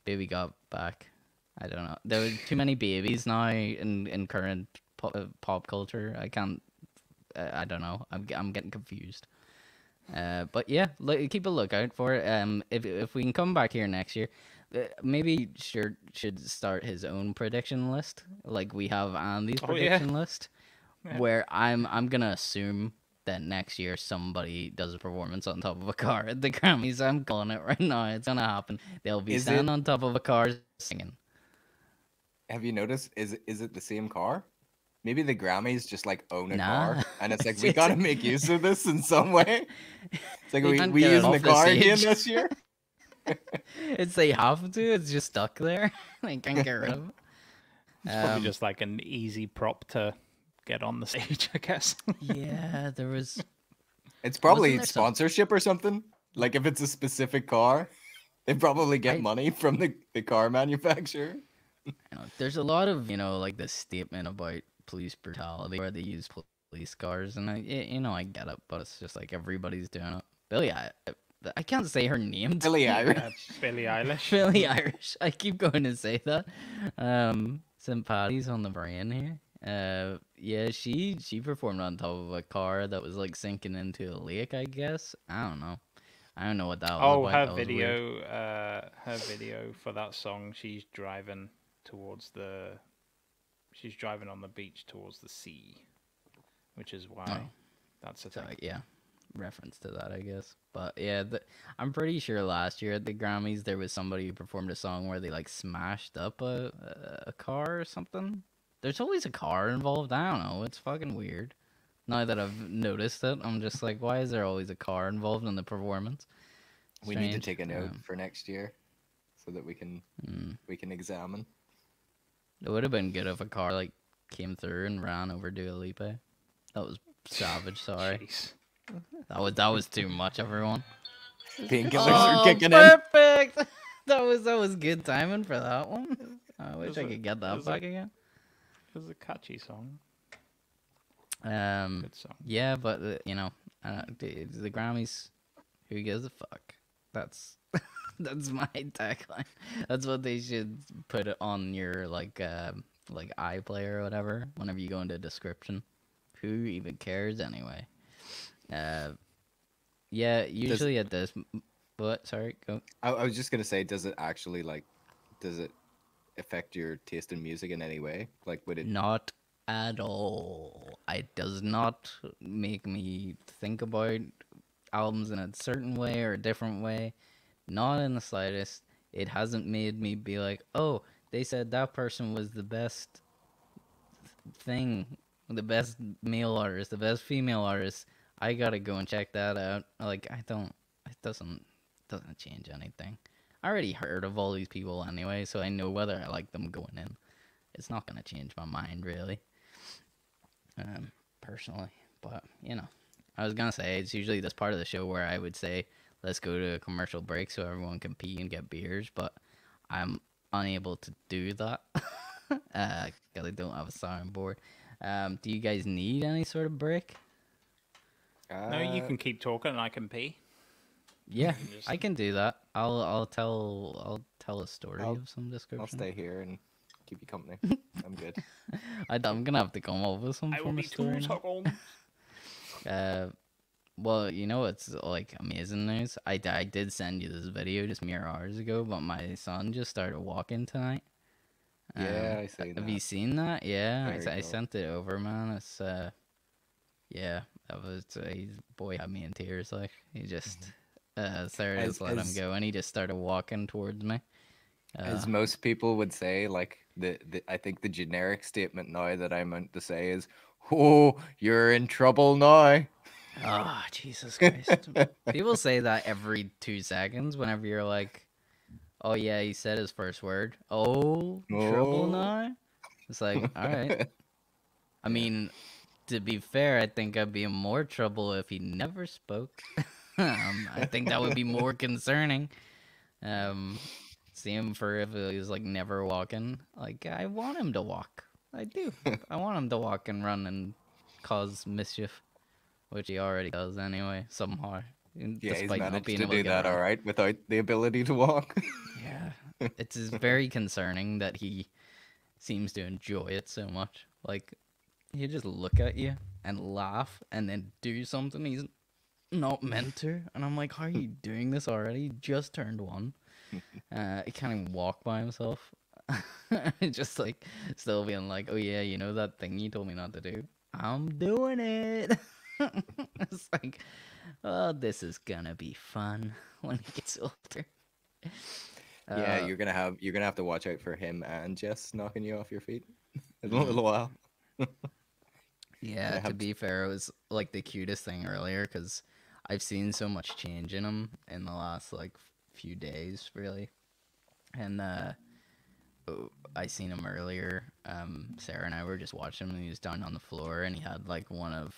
Baby got back. I don't know. There were too many babies now in current pop culture. I can't. I don't know. I'm getting confused. But yeah, keep a lookout for it. If we can come back here next year, maybe Shirt should start his own prediction list, like we have Andy's Oh, yeah. prediction list, where I'm gonna assume that next year somebody does a performance on top of a car at the Grammys. I'm calling it right now. It's gonna happen. They'll be Is standing it- on top of a car singing. Have you noticed? Is it the same car? Maybe the Grammys just like own a Nah. car, and it's like we gotta make use of this in some way. It's like They we can't we get it using the off the car again stage. this year. It's they have to. It's just stuck there. They can't get rid of it. It's probably just like an easy prop to get on the stage, I guess. Yeah, there was. It's probably there some- sponsorship or something. Like if it's a specific car, they probably get money from the car manufacturer. There's a lot of like this statement about police brutality where they use police cars, and I get it, but it's just like everybody's doing it. Billy, I can't say her name. Billy Irish. Billie Eilish. Billy Irish. I keep going to say that. St. Paddy's on the brain here. Yeah, she performed on top of a car that was like sinking into a lake, I guess. I don't know what that was Oh, about. That her was weird. video, her video for that song. She's driving on the beach towards the sea, which is why Oh. that's a So thing. yeah, reference to that, I guess. But yeah, I'm pretty sure last year at the Grammys there was somebody who performed a song where they like smashed up a car or something. There's always a car involved. I don't know. It's fucking weird. Now that I've noticed it, I'm just like, why is there always a car involved in the performance? We need to Strange. take a note for next year, so that we can examine. It would have been good if a car like came through and ran over Dua Lipa. That was savage. Sorry, Jeez. that was too much, everyone. Painkillers are Oh, kicking in. perfect. That was good timing for that one. I wish I could get that back again. It was a catchy song. Good song. Yeah, but you know, the Grammys. Who gives a fuck? That's that's my tagline. That's what they should put it on your like iPlayer or whatever. Whenever you go into description, who even cares anyway? Yeah. Usually at this. What? Sorry. Go. I was just gonna say, does it actually does it affect your taste in music in any way? Like, would it? Not at all. It does not make me think about albums in a certain way or a different way. Not in the slightest. It hasn't made me be like, oh, they said that person was the best thing, the best male artist, the best female artist. I gotta go and check that out. Like, I don't. It doesn't change anything. I already heard of all these people anyway, so I know whether I like them going in. It's not gonna change my mind really. Personally, but you know, I was gonna say it's usually this part of the show where I would say let's go to a commercial break so everyone can pee and get beers, but I'm unable to do that because I don't have a soundboard. Do you guys need any sort of break? No, you can keep talking and I can pee. Yeah, I can do that. I'll tell a story of some description. I'll stay here and keep you company. I'm good. I'm gonna have to come up with some I will form be of story. 2 seconds. Well, you know what's like amazing news? I did send you this video just mere hours ago, but my son just started walking tonight. Yeah, I see that. Have you seen that? Yeah, Very I cool. sent it over, man. It's yeah, that was boy had me in tears. Like he just Sarah just let him go, and he just started walking towards me. As most people would say, like I think the generic statement now that I meant to say is, "Oh, you're in trouble now." Oh, Jesus Christ. People say that every 2 seconds whenever you're like, oh, yeah, he said his first word. Oh, trouble now? It's like, all right. I mean, to be fair, I think I'd be in more trouble if he never spoke. I think that would be more concerning. Same for if he was, like, never walking. Like, I want him to walk. I do. I want him to walk and run and cause mischief. Which he already does anyway, somehow. Yeah, he's despite not managed being to able do get that around. all right without the ability to walk. Yeah. It's just very concerning that he seems to enjoy it so much. Like, he'll just look at you and laugh and then do something he's not meant to. And I'm like, how are you doing this already? You just turned 1. He can't even walk by himself. Just like, still being like, oh yeah, you know that thing you told me not to do? I'm doing it. It's like, oh, this is gonna be fun when he gets older. Yeah, you're gonna have to watch out for him and Jess knocking you off your feet in a little while. Yeah, to be fair, it was like the cutest thing earlier because I've seen so much change in him in the last like few days, really. And I seen him earlier. Sarah and I were just watching him, and he was down on the floor, and he had like one of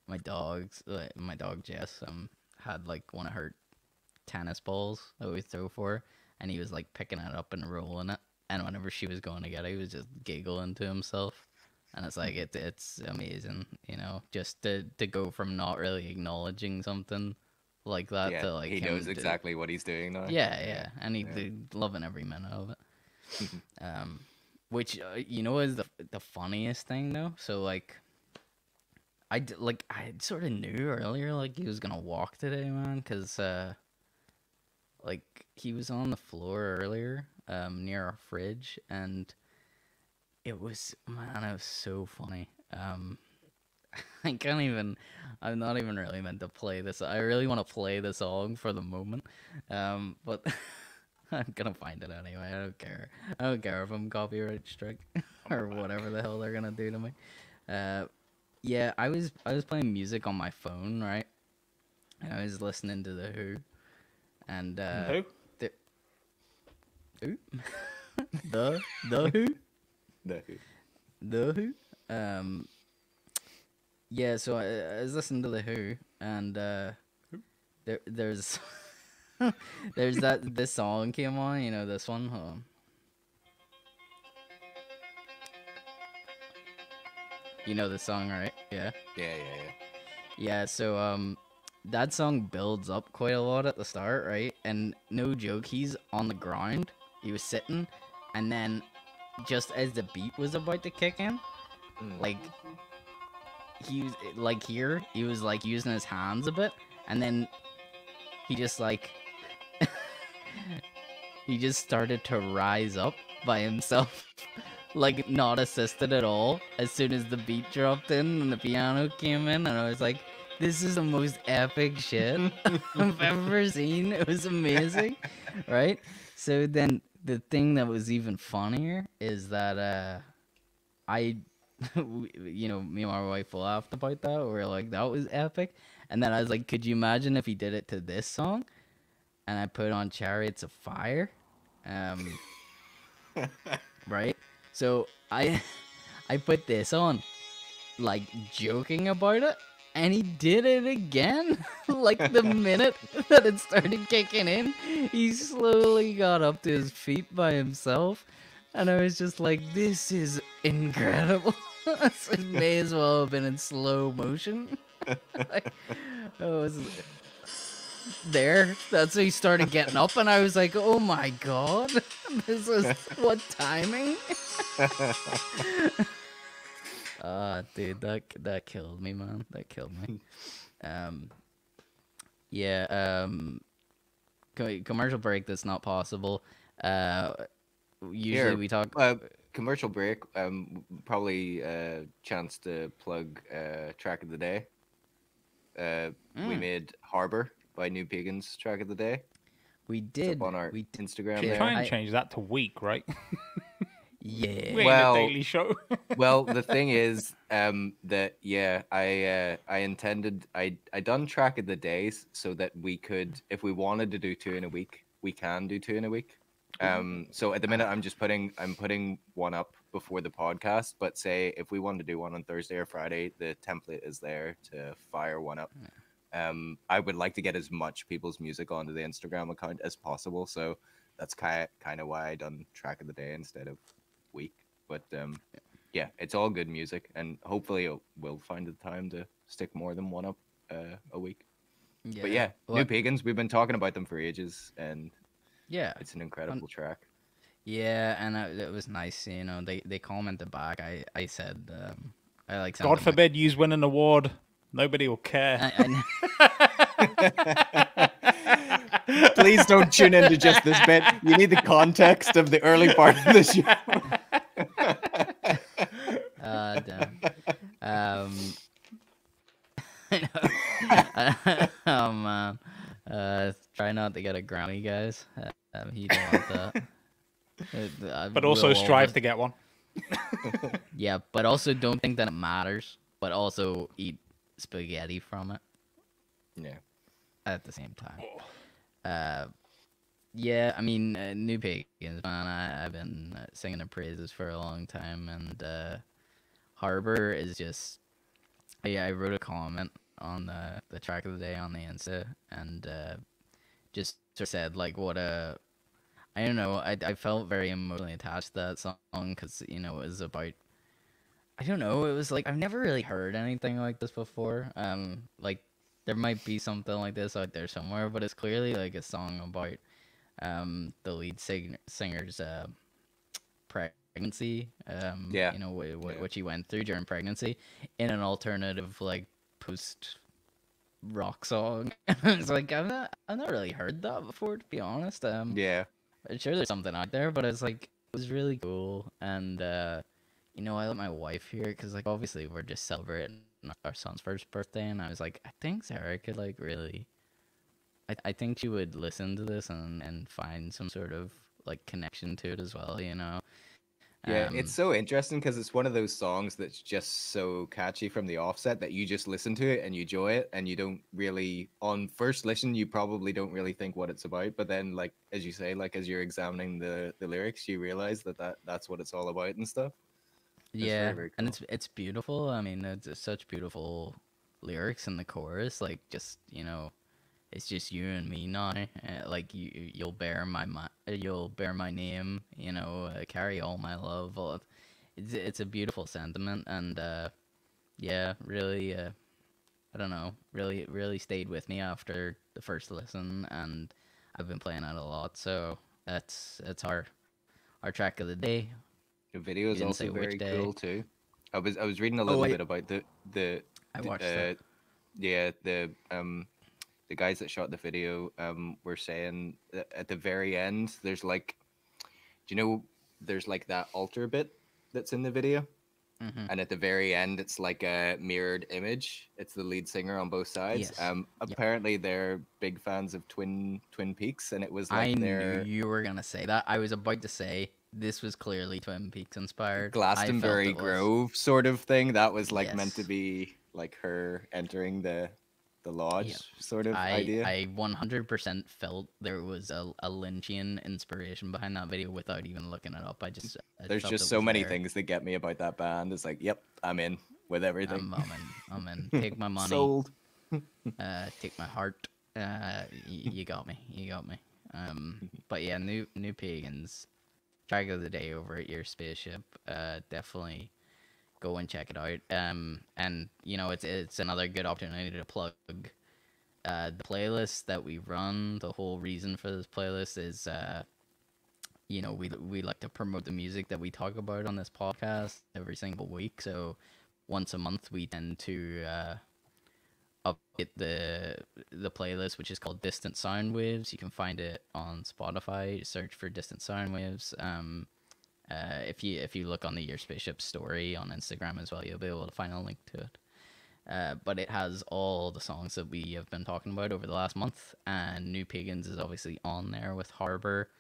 my dogs, my dog Jess, had like one of her tennis balls that we throw for her, and he was like picking it up and rolling it. And whenever she was going to get it, he was just giggling to himself. And it's like it's amazing, you know, just to go from not really acknowledging something like that to like he knows exactly what he's doing now. Yeah, and he's loving every minute of it. Which you know is the funniest thing though. So like, I sort of knew earlier like he was gonna walk today, man, because like he was on the floor earlier, near our fridge, and it was so funny. I can't even. I'm not even really meant to play this. I really want to play the song for the moment, but I'm gonna find it anyway. I don't care. I don't care if I'm copyright strike or whatever the hell they're gonna do to me. Uh, yeah, I was playing music on my phone, right? And I was listening to the Who, and Who? the Who, the Who, No. the Who. Yeah, so I was listening to the Who, and there's there's this song came on, you know this one. Hold on. You know the song, right? Yeah. Yeah, yeah, yeah. Yeah, so that song builds up quite a lot at the start, right? And no joke, he's on the ground. He was sitting, and then just as the beat was about to kick in, Mm. like he was like here, he was like using his hands a bit, and then he just like he just started to rise up by himself, like not assisted at all. As soon as the beat dropped in and the piano came in, and I was like, "This is the most epic shit I've ever seen." It was amazing, right? So then the thing that was even funnier is that I, you know, me and my wife laughed about that. We were like, "That was epic," and then I was like, "Could you imagine if he did it to this song?" And I put on Chariots of Fire. Um, right? So I I put this on, like joking about it, and he did it again. Like the minute that it started kicking in, he slowly got up to his feet by himself, and I was just like, "This is incredible." It may as well have been in slow motion. Like, it was there. That's when he started getting up, and I was like, "Oh my god, this is what timing." Dude, that killed me, man. That killed me. Um, yeah. Commercial break. That's not possible. Uh, usually Here, we talk. commercial break. Probably chance to plug track of the day. We made Harbor by New Pagans track of the day. We It's did. up on our We Instagram did. there. Try and I- change that to week, right? Yeah. We ain't Well- a daily show. Well, the thing is, that yeah, I intended I done track of the days so that we could, if we wanted to do two in a week, we can do two in a week. So at the minute I'm putting one up before the podcast, but say if we want to do one on Thursday or Friday, the template is there to fire one up. I would like to get as much people's music onto the Instagram account as possible, so that's kind of why I done track of the day instead of week. But yeah, it's all good music, and hopefully we'll find the time to stick more than one up a week. But yeah, New Well, Pagans, we've been talking about them for ages, and yeah. it's an incredible track. Yeah, and it was nice, you know. They commented back. I said, I like. God forbid you win an award. Nobody will care. Please don't tune into just this bit. You need the context of the early part of the show. Damn. Oh man. Try not to get a Grammy, guys. He don't want that. But also We'll strive always- to get one. Yeah, but also don't think that it matters. But also eat spaghetti from it Yeah. at the same time. Yeah, I mean, New Pagans, man. I've been singing their praises for a long time, and Harbor is just. Yeah, I wrote a comment on the track of the day on the Insta, and just sort of said like what a. I don't know. I felt very emotionally attached to that song because you know it was about. I don't know. It was like I've never really heard anything like this before. Like there might be something like this out there somewhere, but it's clearly like a song about the lead singer's pregnancy. Yeah. You know Yeah. what she went through during pregnancy in an alternative like post rock song. It's like I've not really heard that before, to be honest. Yeah. I'm sure there's something out there, but it's like it was really cool, and you know I let my wife hear it because like obviously we're just celebrating our son's first birthday, and I was like, I think Sarah could like really. I think she would listen to this and find some sort of like connection to it as well. You know. Yeah, it's Um. so interesting because it's one of those songs that's just so catchy from the offset that you just listen to it and you enjoy it, and you don't really, on first listen, you probably don't really think what it's about. But then, like as you say, like as you're examining the lyrics, you realize that's what it's all about and stuff. It's very Yeah, very and cool. it's beautiful. I mean, it's such beautiful lyrics in the chorus. Like just it's just you and me now. Like you'll bear my name. Carry all my love. It's a beautiful sentiment, and yeah, really. I don't know. Really stayed with me after the first listen, and I've been playing it a lot. So that's our track of the day. The video We is didn't say also which very day. cool too. I was reading a Oh, little bit about I the watched it. yeah the guys that shot the video were saying that at the very end there's like, do you know, there's like that altar bit that's in the video, Hmm. and at the very end it's like a mirrored image. It's the lead singer on both sides. Yes. Yep. Apparently they're big fans of Twin Peaks, and it was I like knew their you were gonna say that. I was about to say this was clearly Twin Peaks inspired. I felt Glastonbury it was. Grove sort of thing. That was like meant to Yes. be like her entering the Yep. lodge sort of I idea. I 100% felt there was a Lynchian inspiration behind that video without even looking it up. I There's felt just it so was many there. things that get me about that band. It's like, yep, I'm in with everything. I'm in. Take my money. Sold. Take my heart. You got me. You got me. But yeah, new pagans. Track of the day over at your spaceship. Definitely go and check it out. And it's another good opportunity to plug the playlist that we run. The whole reason for this playlist is we like to promote the music that we talk about on this podcast every single week. So once a month we tend to update the playlist, which is called Distant Sound Waves. You can find it on Spotify. Search for Distant Sound Waves. If you look on the Your Spaceship story on Instagram as well, you'll be able to find a link to it. But it has all the songs that we have been talking about over the last month, and New Pagans is obviously on there with Harbor.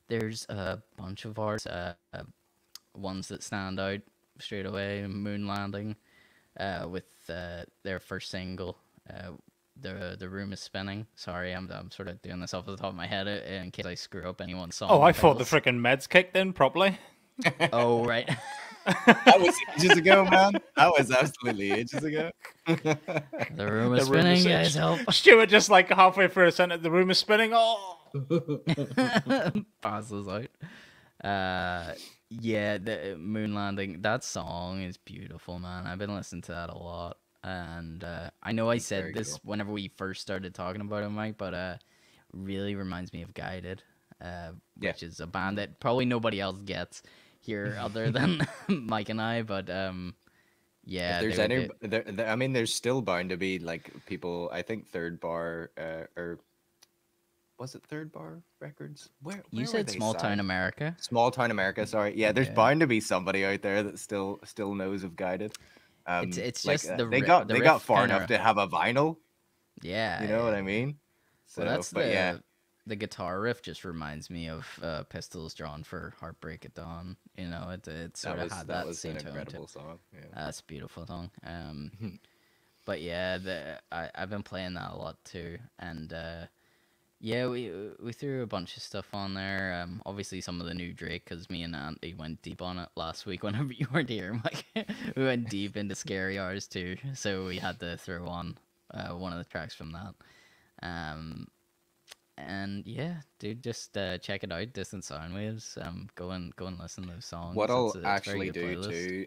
There's a bunch of ours, ones that stand out straight away. Moon Landing, with their first single. The room is spinning. Sorry, I'm sort of doing this off the top of my head in case I screw up anyone's song Oh, I thought the titles. freaking meds kicked in properly. Oh right. That was ages ago, man. That was absolutely ages ago. The room The is room is spinning, guys. Help! Stuart just like halfway through a sentence. The room is spinning. Oh, Passes out. Yeah, the moon landing. That song is beautiful, man. I've been listening to that a lot, and I know I It's said very this cool. whenever we first started talking about it, Mike, but really reminds me of Guided, Yeah. which is a band that probably nobody else gets here other than Mike and I. But If yeah, there's they're any, they. I mean, there's still bound to be like people. I think Third Bar, or was it Third Bar Records? You Where were said they Small Town signed? America. Small Town America. Sorry, yeah. There's Yeah, bound to be somebody out there that still knows of Guided. it's Like just the they ri- got the they got riff far kind enough of. to have a vinyl. Yeah, You know what yeah, I yeah. mean? Well, So, that's but yeah, the guitar riff just reminds me of Pistols Drawn for Heartbreak at Dawn. It sort of had that that was an same tone to it. incredible song. Yeah. That's a beautiful song. But yeah, I've been playing that a lot too, and yeah, we threw a bunch of stuff on there. Obviously some of the new Drake, because me and Andy went deep on it last week whenever you weren't here, Mike. We went deep into Scary Hours too, so we had to throw on one of the tracks from that. Um, and yeah, dude, just check it out, Distant Sound Waves. Go and listen to those What songs. It's I'll a very actually good do playlist. too,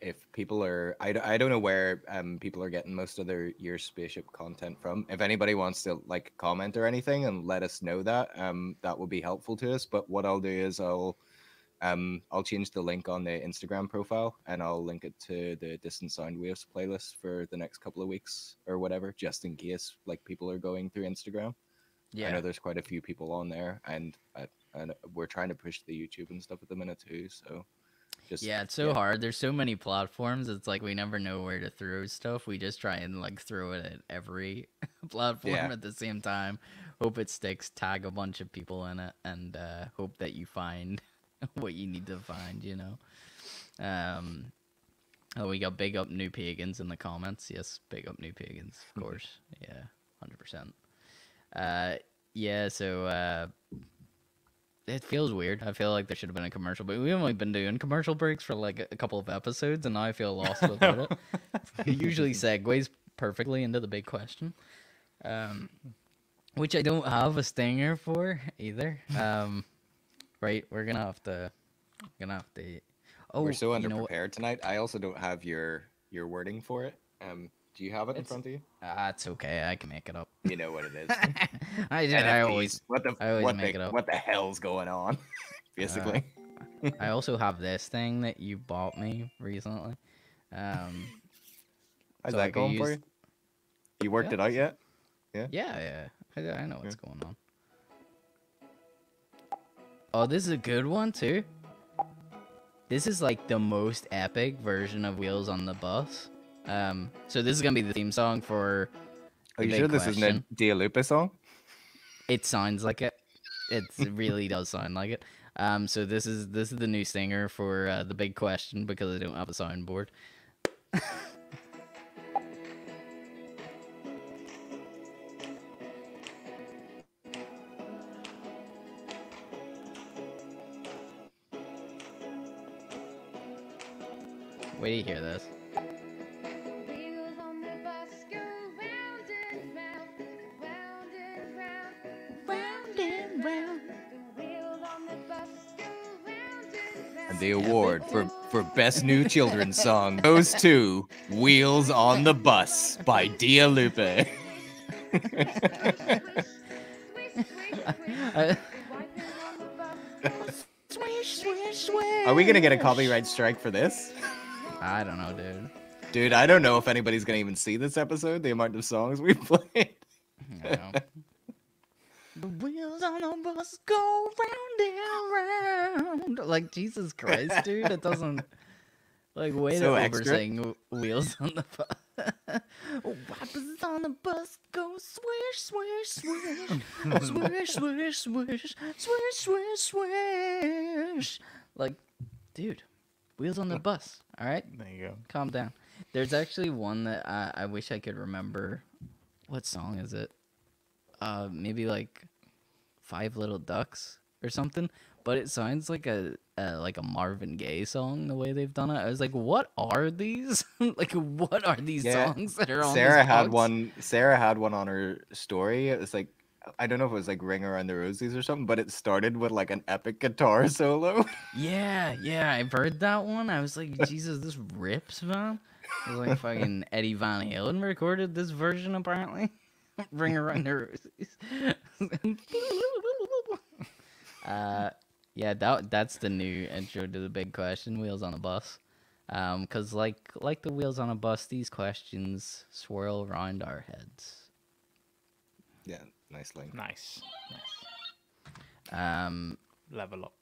if people are, I don't know where people are getting most of their Your Spaceship content from. If anybody wants to like comment or anything and let us know that, that would be helpful to us. But what I'll do is I'll change the link on the Instagram profile and I'll link it to the Distant Sound Waves playlist for the next couple of weeks or whatever, just in case like people are going through Instagram. I Yeah, know there's quite a few people on there, and we're trying to push the YouTube and stuff at the minute too. So Just Yeah, it's so hard. There's so many platforms. It's like we never know where to throw stuff. We just try and like throw it at every platform Yeah. at the same time. Hope it sticks. Tag a bunch of people in it, and hope that you find what you need to find. You know. Oh, we got big up New Pagans in the comments. Yes, big up New Pagans, of course. Yeah, 100%. Yeah. So. It feels weird. I feel like there should have been a commercial, but we've only been doing commercial breaks for like a couple of episodes, and now I feel lost without it. It usually segues perfectly into the big question, which I don't have a stinger for either. Right, we're gonna have to. Oh, We're so you know what? underprepared tonight. I also don't have your wording for it. Do you have it in front of you? It's okay. I can make it up. You know what it is. I always NFTs. make it up. What the hell's going on? Basically. I also have this thing that you bought me recently. How's so that I could going for use- you? You worked it out yet? Yeah. I know what's going on. Oh, this is a good one too. This is like the most epic version of Wheels on the Bus. So this is gonna be the theme song for. Are you The sure Big this isn't a Question. Dia Lupa song? It sounds like it. It really does sound like it. So this is the new singer for the Big Question because I don't have a soundboard. Wait till you hear this. Wheels on the bus go round and round, round and round, round and round. The wheels on the bus go round and round. And the award for Best New Children's Song goes to Wheels on the Bus by Dia Lupa. Swish, swish, swish. I- Wipers on the bus. Swish, swish, swish. Are we gonna get a copyright strike for this? I don't know, dude. Dude, I don't know if anybody's gonna even see this episode, the amount of songs we played. No. The wheels on the bus go round and round. Like, Jesus Christ, dude. It doesn't. Like, way So to extra. oversing wheels on the bus. Wipers on the bus go swish, swish, swish. Swish, swish, swish. Swish, swish, swish. Like, dude, wheels on the bus. All right? There you go. Calm down. There's actually one that I wish I could remember. What song is it? Maybe like Five Little Ducks or something. But it sounds like a Marvin Gaye song the way they've done it. I was like, what are these? Like, what are these Yeah. songs that are on? Sarah this had box? one. Sarah had one on her story. It was like, I don't know if it was like "Ring Around the Rosies" or something, but it started with like an epic guitar solo. Yeah, I've heard that one. I was like, Jesus, this rips, man. It was like fucking Eddie Van Halen recorded this version apparently. Ring Around the Roses. Yeah, that's the new intro to the Big Question, Wheels on a Bus. Cause like the wheels on a bus, these questions swirl around our heads. Yeah, nice link. Nice. Level up.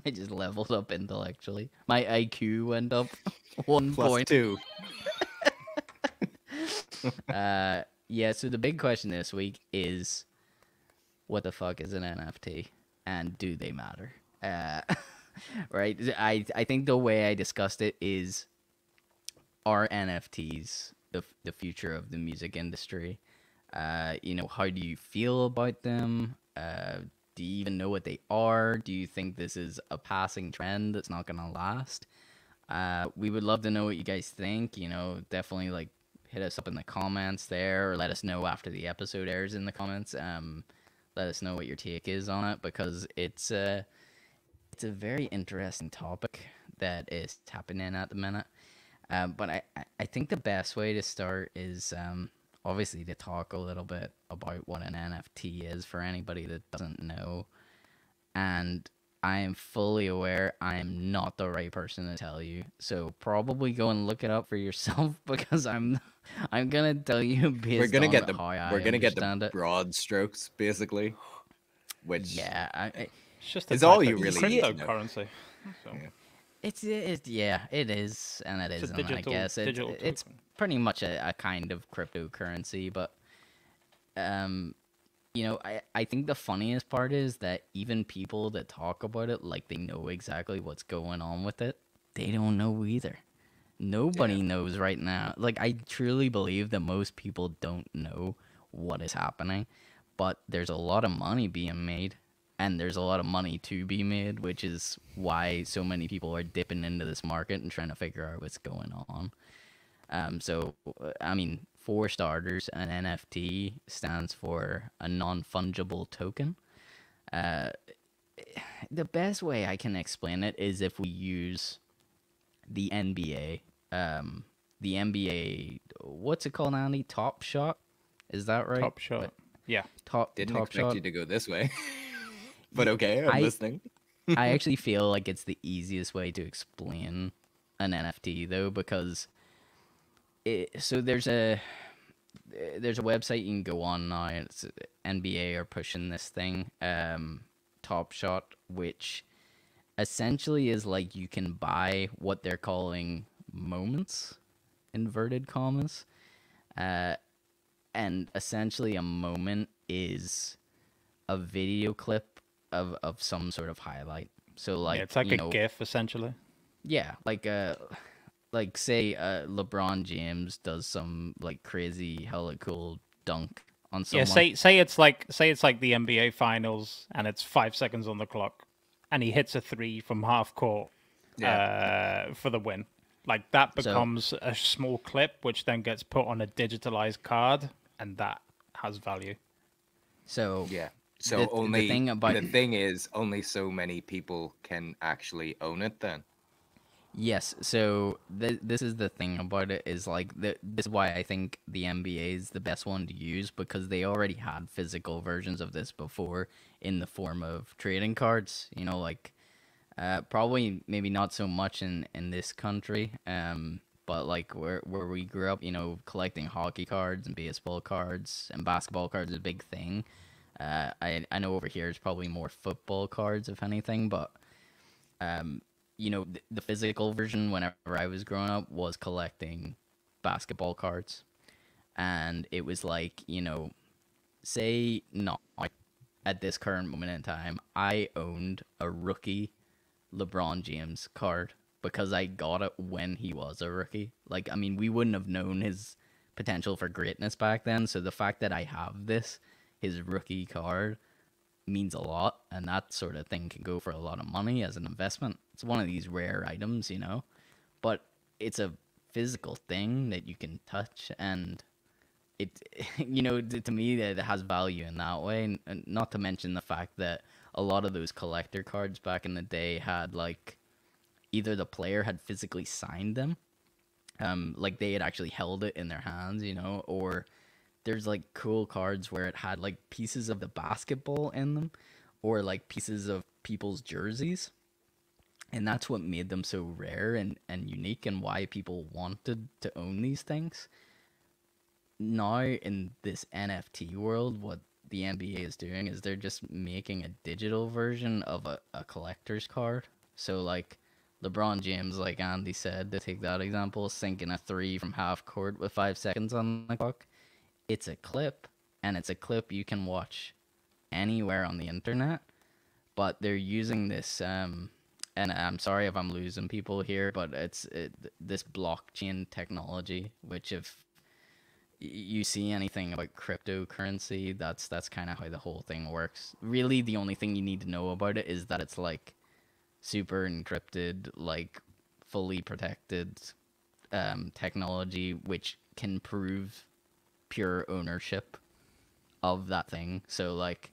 I just leveled up intellectually. My IQ went up 1 Plus point. 2. Yeah, so the big question this week is, what the fuck is an NFT, and do they matter? Right? I think the way I discussed it is, are NFTs the future of the music industry? How do you feel about them? Do you even know what they are? Do you think this is a passing trend that's not gonna last? We would love to know what you guys think. Definitely like hit us up in the comments there, or let us know after the episode airs in the comments. Let us know what your take is on it, because it's a very interesting topic that is happening at the minute. But I think the best way to start is obviously to talk a little bit about what an NFT is for anybody that doesn't know. And I am fully aware I am not the right person to tell you. So probably go and look it up for yourself, because I'm gonna tell you based We're gonna on get how I we're gonna get the understand it. broad strokes basically, which Yeah, It's just It's a all type you of really need to know. cryptocurrency. So Yeah. Yeah, it is, and it it's a isn't. I guess digital it's token. pretty much a kind of cryptocurrency, but um, I think the funniest part is that even people that talk about it like they know exactly what's going on with it, they don't know either. Yeah. Nobody knows right now. Like, I truly believe that most people don't know what is happening, but there's a lot of money being made, and there's a lot of money to be made, which is why so many people are dipping into this market and trying to figure out what's going on. I mean, for starters, an NFT stands for a non-fungible token. Uh, the best way I can explain it is if we use the NBA. The NBA, what's it called, Andy? Top Shot, is that right? Top Shot. But Yeah. Didn't Top expect Shot. you to go this way. But okay, I'm I listening. I actually feel like it's the easiest way to explain an NFT though, because so there's a website you can go on now. It's NBA are pushing this thing, Top Shot, which essentially is like you can buy what they're calling moments, inverted commas, uh, and essentially a moment is a video clip of some sort of highlight. So Yeah, like, it's like a GIF essentially. yeah, like say LeBron James does some like crazy hella cool dunk on Yeah, someone. say it's like the NBA finals and it's 5 seconds on the clock and he hits a three from half court Yeah. for the win. Like that So becomes a small clip which then gets put on a digitalized card and that has value. so Yeah. So the thing about the thing is only so many people can actually own it then. yes, so this is the thing about it is like this is why I think the NBA is the best one to use, because they already had physical versions of this before in the form of trading cards. Like probably maybe not so much in this country, but like where we grew up, collecting hockey cards and baseball cards and basketball cards is a big thing. I know over here it's probably more football cards if anything, but the physical version whenever I was growing up was collecting basketball cards. And it was like, say not at this current moment in time, I owned a rookie LeBron James card because I got it when he was a rookie. Like, I mean, we wouldn't have known his potential for greatness back then. So the fact that I have this, his rookie card, means a lot, and that sort of thing can go for a lot of money as an investment. It's one of these rare items, but it's a physical thing that you can touch, and it, to me, that it has value in that way. And not to mention the fact that a lot of those collector cards back in the day had like either the player had physically signed them, like they had actually held it in their hands, or there's like cool cards where it had like pieces of the basketball in them or like pieces of people's jerseys. And that's what made them so rare and unique and why people wanted to own these things. Now, in this NFT world, what the NBA is doing is they're just making a digital version of a collector's card. So, like, LeBron James, like Andy said, to take that example, sinking a three from half court with 5 seconds on the clock. It's a clip, and it's a clip you can watch anywhere on the internet. But they're using this, and I'm sorry if I'm losing people here, but this blockchain technology, which if you see anything about cryptocurrency, that's kind of how the whole thing works. Really, the only thing you need to know about it is that it's like super encrypted, like fully protected technology, which can prove pure ownership of that thing. So like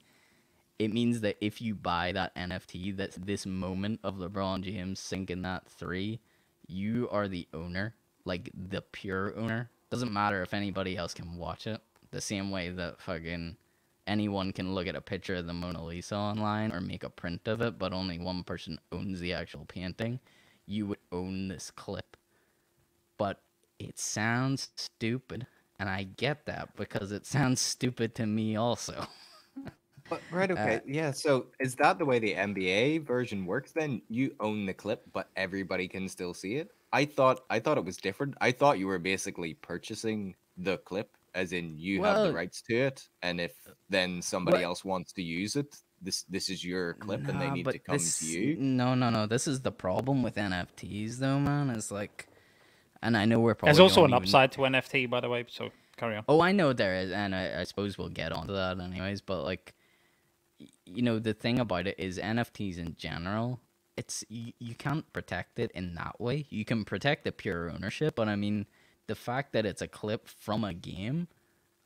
it means that if you buy that NFT, that's this moment of LeBron James sinking that three, you are the owner, like the pure owner. Doesn't matter if anybody else can watch it. The same way that fucking anyone can look at a picture of the Mona Lisa online or make a print of it, but only one person owns the actual painting. You would own this clip. But it sounds stupid, and I get that because it sounds stupid to me also. Right, okay. Yeah, so is that the way the NBA version works then? You own the clip, but everybody can still see it? I thought it was different. I thought you were basically purchasing the clip, as in you have the Well, rights to it, and if then somebody what? else wants to use it, this is your clip and they Nah, need to but come to this you. no. This is the problem with NFTs, though, man. Is like, and I know we're There's probably also going an to even. upside to NFT, by the way. So carry on. Oh, I know there is, and I suppose we'll get onto that anyways. But like, the thing about it is NFTs in general, you can't protect it in that way. You can protect the pure ownership, but I mean, the fact that it's a clip from a game,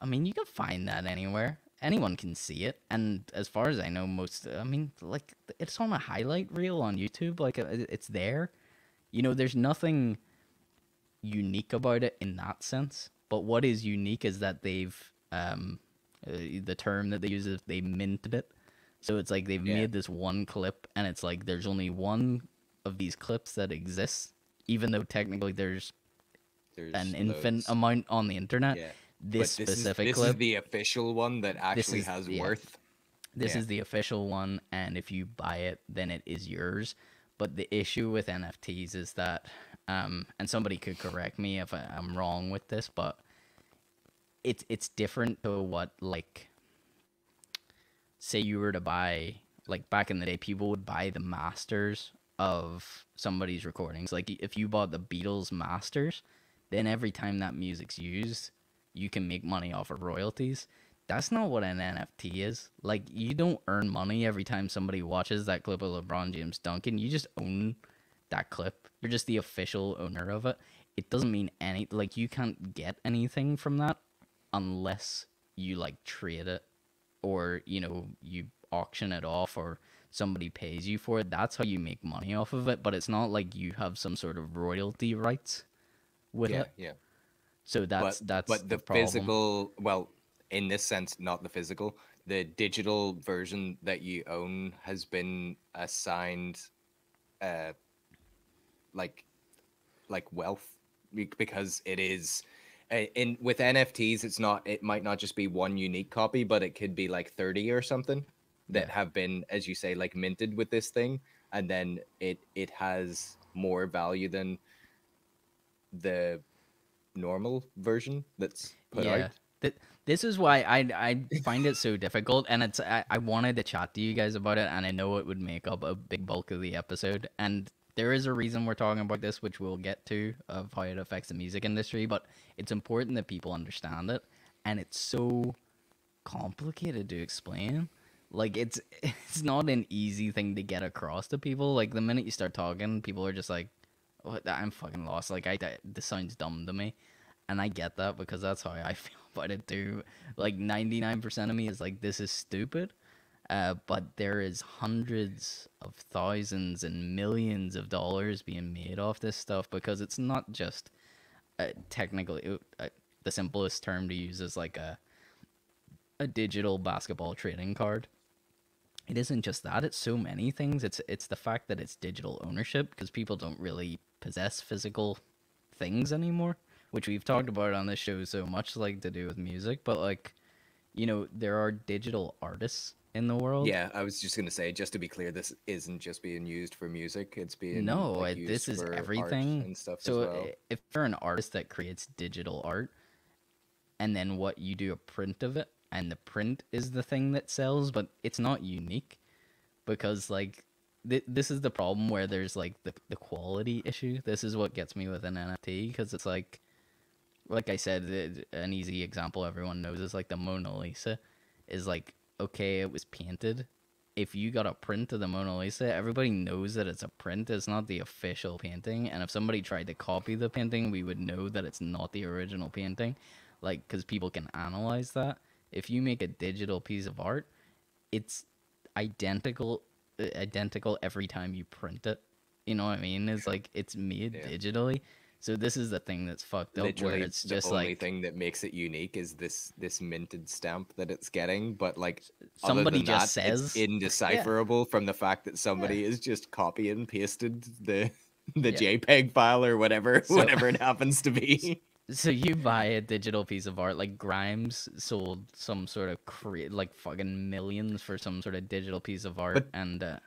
I mean, you can find that anywhere. Anyone can see it, and as far as I know, I mean, like, it's on a highlight reel on YouTube. Like, it's there. There's nothing unique about it in that sense. But what is unique is that the term that they use is they minted it. So it's like they've Yeah. made this one clip, and it's like there's only one of these clips that exists, even though technically there's There's an infinite loads. amount on the internet. Yeah. This But specific this is clip, the official one that actually is- has yeah. worth. this Yeah. is the official one, and if you buy it, then it is yours. But the issue with NFTs is that, and somebody could correct me if I'm wrong with this, but it's different to what, like, say you were to buy, like, back in the day, people would buy the masters of somebody's recordings. Like, if you bought the Beatles masters, then every time that music's used, you can make money off of royalties. That's not what an NFT is. Like, you don't earn money every time somebody watches that clip of LeBron James dunking. You just own that clip. You're just the official owner of it. It doesn't mean like, you can't get anything from that unless you, like, trade it, or you auction it off, or somebody pays you for it. That's how you make money off of it, but it's not like you have some sort of royalty rights with Yeah, it. yeah. So that's But the the problem. physical, well, in this sense, not the physical, the digital version that you own has been assigned, uh, like wealth, because it is. In with NFTs, it might not just be one unique copy, but it could be like 30 or something that Yeah. have been, as you say, like minted with this thing, and then it has more value than the normal version that's put Yeah. out. This is why I find it so difficult, and I wanted to chat to you guys about it, and I know it would make up a big bulk of the episode, and there is a reason we're talking about this, which we'll get to, of how it affects the music industry, but it's important that people understand it, and it's so complicated to explain. Like, it's not an easy thing to get across to people. Like, the minute you start talking, people are just like, oh, I'm fucking lost. Like, this sounds dumb to me. And I get that, because that's how I feel about it too. Like, 99% of me is like, this is stupid. But there is hundreds of thousands and millions of dollars being made off this stuff, because it's not just technically, the simplest term to use is like a digital basketball trading card. It isn't just that, it's so many things. It's the fact that it's digital ownership, because people don't really possess physical things anymore, which we've talked about on this show so much, like, to do with music. But, like, there are digital artists in the world. Yeah, I was just gonna say, just to be clear, this isn't just being used for music; it's being No, like this used is for art everything. and stuff as So well. if you're an artist that creates digital art, and then what you do a print of it, and the print is the thing that sells, but it's not unique, because, like, this is the problem where there's, like, the quality issue. This is what gets me with an NFT, because it's like I said, an easy example everyone knows is, like, the Mona Lisa is, like, okay, it was painted. If you got a print of the Mona Lisa, everybody knows that it's a print. It's not the official painting. And if somebody tried to copy the painting, we would know that it's not the original painting. Like, because people can analyze that. If you make a digital piece of art, it's identical every time you print it. You know what I mean? It's like, it's made Yeah. digitally. So this is the thing that's fucked up, where Literally, it's the just only like, thing that makes it unique is this minted stamp that it's getting. But like, other somebody than just that, it's says, indecipherable from the fact that somebody is just copy and pasted the Yeah. JPEG file or whatever So- whatever it happens to be. So you buy a digital piece of art, like Grimes sold some sort of like fucking millions for some sort of digital piece of art, But and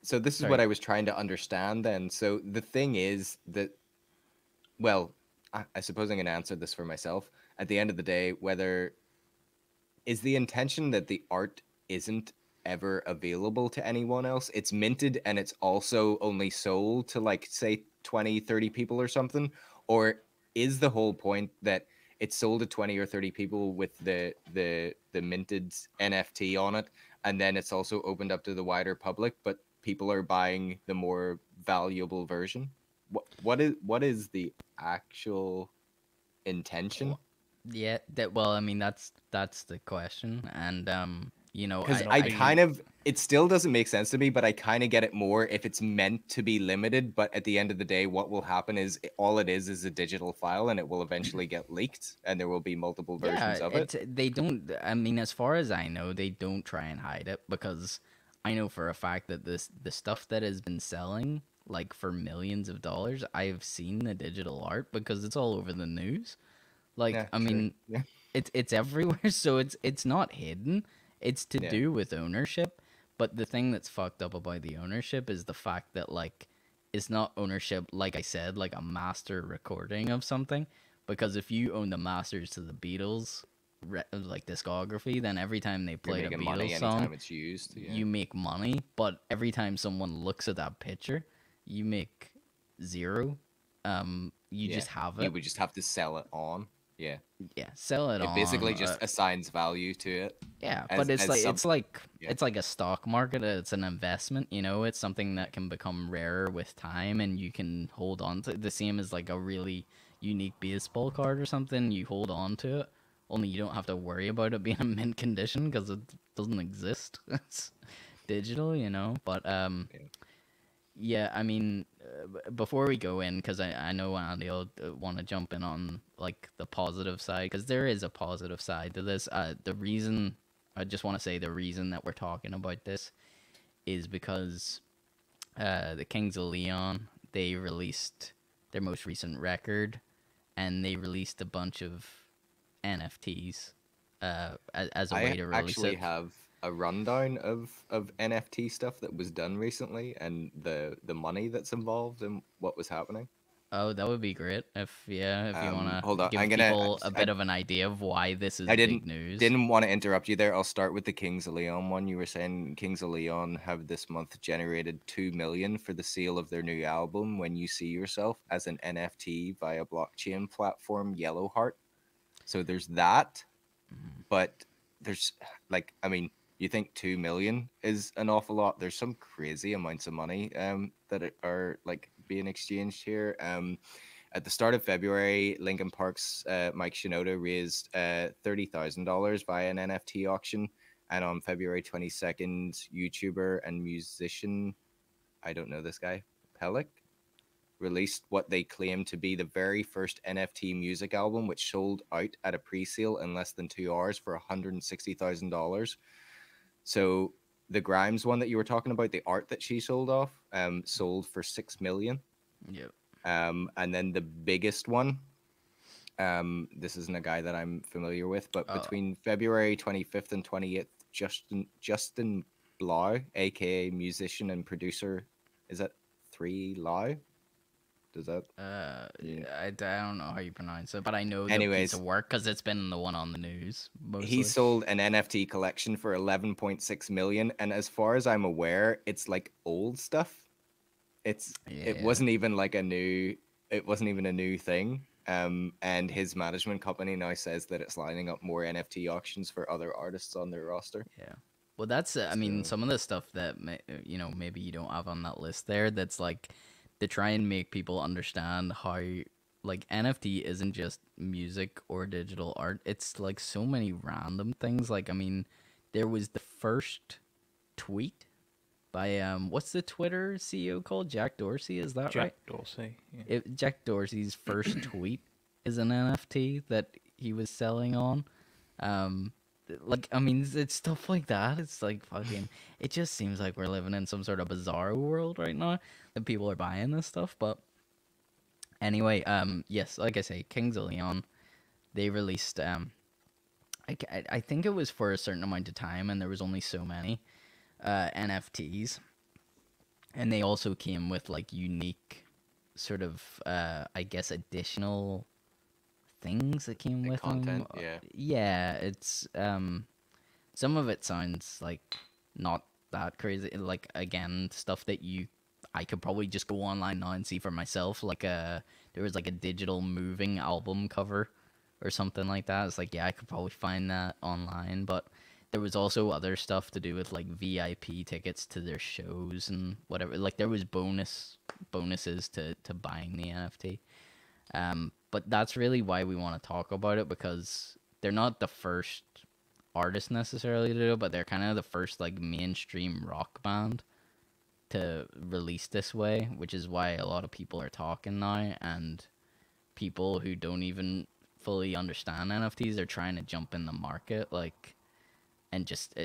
so this is what sorry, I was trying to understand then. So the thing is that, well, I suppose I'm going to answer this for myself. At the end of the day, whether is the intention that the art isn't ever available to anyone else, it's minted and it's also only sold to, like, say 20, 30 people or something, or is the whole point that it's sold to 20 or 30 people with the minted NFT on it, and then it's also opened up to the wider public, but people are buying the more valuable version? What is the actual intention? yeah, that well, I mean that's the question, and you know, Because Not I being kind of, it still doesn't make sense to me, but I kind of get it more if it's meant to be limited. But at the end of the day, what will happen is all it is a digital file, and it will eventually get leaked, and there will be multiple yeah, versions of it. it's they don't. I mean, as far as I know, they don't try and hide it because I know for a fact that the stuff that has been selling like for millions of dollars, I've seen the digital art because it's all over the news. Like, Yeah, I true. mean, Yeah, it's everywhere, so it's not hidden. It's to yeah, do with ownership. But the thing that's fucked up about the ownership is the fact that like it's not ownership, like I said, like a master recording of something. Because if you own the masters to the Beatles, like discography, then every time they you're played a making money Beatles song, anytime it's used. Yeah, you make money. But every time someone looks at that picture, you make zero. You yeah. just have You it. would just have to sell it on. Yeah, Yeah, sell it it on. basically just assigns value to it Yeah, as but it's like some. it's like Yeah, it's like a stock market. It's an investment, you know. It's something yeah, that can become rarer with time, and you can hold on to the same as like a really unique baseball card or something. You hold on to it, only you don't have to worry about it being in mint condition because it doesn't exist. It's digital, you know. But yeah. yeah, I mean, before we go in, because I know Andy will want to jump in on like the positive side, because there is a positive side to this. The reason I just want to say the reason that we're talking about this is because the Kings of Leon, they released their most recent record, and they released a bunch of NFTs as a way I to release actually it. have a rundown of NFT stuff that was done recently and the money that's involved and what was happening. Oh, that would be great if yeah, if you wanna Hold on, I'm give gonna. people a bit of an idea of why this is I big news. didn't want to interrupt you there. I'll start with the Kings of Leon one. You were saying Kings of Leon have this month generated 2 million for the sale of their new album "When You See Yourself" as an NFT via blockchain platform Yellowheart. So there's that, but there's, like, I mean, you think 2 million is an awful lot. There's some crazy amounts of money that are like being exchanged here. At the start of February, Linkin Park's Mike Shinoda raised $30,000 via an NFT auction, and on February 22nd, YouTuber and musician, I don't know this guy, Pelik, released what they claim to be the very first NFT music album, which sold out at a pre-sale in less than 2 hours for $160,000. So the Grimes one that you were talking about, the art that she sold off, sold for 6 million. Yep. And then the biggest one, this isn't a guy that I'm familiar with, but Oh, between February 25th and 28th, Justin Blau, aka musician and producer, is that 3 Lau? Does that? Yeah. I don't know how you pronounce it, but I know the piece of Anyways, work because it's been the one on the news he mostly. sold an NFT collection for 11.6 million, and as far as I'm aware, it's like old stuff. It Yeah. wasn't even like a new, it wasn't even a new thing. And his management company now says that it's lining up more NFT auctions for other artists on their roster. Yeah. Well, that's I mean, So some of the stuff that you know maybe you don't have on that list there. That's like to try and make people understand how like NFT isn't just music or digital art. It's like so many random things. Like I mean, there was the first tweet by what's the Twitter CEO called? Jack Dorsey, is that Jack right? Dorsey. Yeah. Jack Dorsey's first tweet is an NFT that he was selling on. Um, like I mean, it's stuff like that. It's like fucking. It just seems like we're living in some sort of bizarre world right now, and people are buying this stuff. But Anyway, yes, like I say, Kings of Leon, they released I think it was for a certain amount of time, and there was only so many NFTs, and they also came with like unique sort of I guess additional things that came Like with content, them. yeah. Yeah, it's some of it sounds like not that crazy. Like again, stuff that I could probably just go online now and see for myself. Like there was like a digital moving album cover or something like that. It's like, yeah, I could probably find that online, but there was also other stuff to do with like VIP tickets to their shows and whatever. Like there was bonuses to buying the NFT. But that's really why we want to talk about it, because they're not the first artist necessarily to do it, but they're kind of the first like mainstream rock band to release this way, which is why a lot of people are talking now, and people who don't even fully understand NFTs are trying to jump in the market, like, and just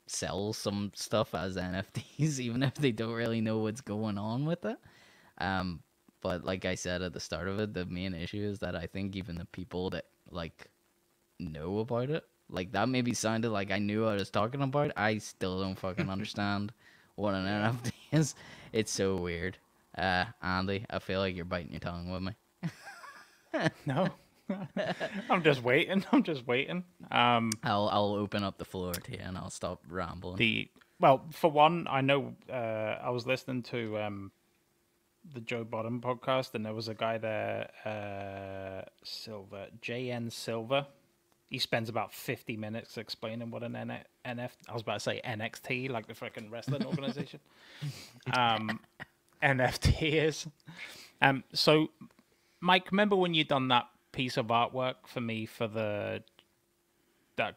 sell some stuff as NFTs, even if they don't really know what's going on with it. Um, but like I said at the start of it, the main issue is that I think even the people that like know about it, like that maybe sounded like I knew what I was talking about. I still don't fucking understand what an Yeah. NFT is. It's so weird. Andy, I feel like you're biting your tongue with me. No, I'm just waiting. I'm just waiting. I'll open up the floor to you and I'll stop rambling. Well, for one, I know I was listening to the Joe Bottom podcast, and there was a guy there, Silver, JN Silver. He spends about 50 minutes explaining what an I was about to say NXT, like the freaking wrestling organization. NFT is. So, Mike, remember when you done that piece of artwork for me for that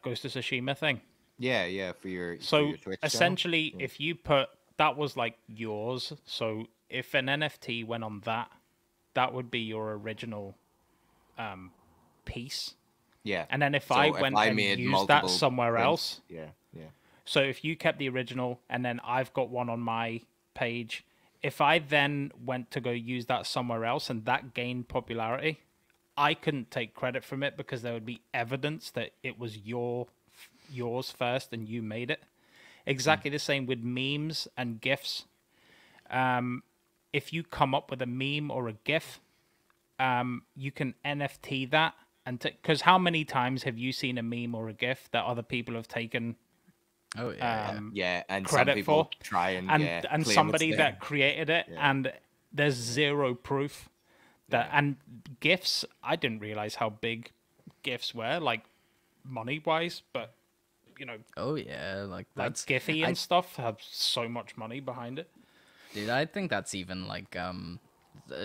Ghost of Tsushima thing? Yeah, for your So Twitch essentially, channel. if you put that was like yours. So if an NFT went on that, that would be your original piece. Yeah. And then if So I if went I and made used that multiple somewhere prints, else, yeah. so if you kept the original and then I've got one on my page, if I then went to go use that somewhere else and that gained popularity, I couldn't take credit from it because there would be evidence that it was yours first and you made it. Exactly the same with memes and GIFs. If you come up with a meme or a GIF, you can NFT that. And because how many times have you seen a meme or a GIF that other people have taken Oh yeah, Yeah, and some credit people for? try and And claim somebody it's that there. created it, and there's zero proof that. Yeah. And GIFs, I didn't realize how big GIFs were, like money wise, but you know, oh yeah. Like like that's Giphy I and stuff have so much money behind it. Dude, I think that's even like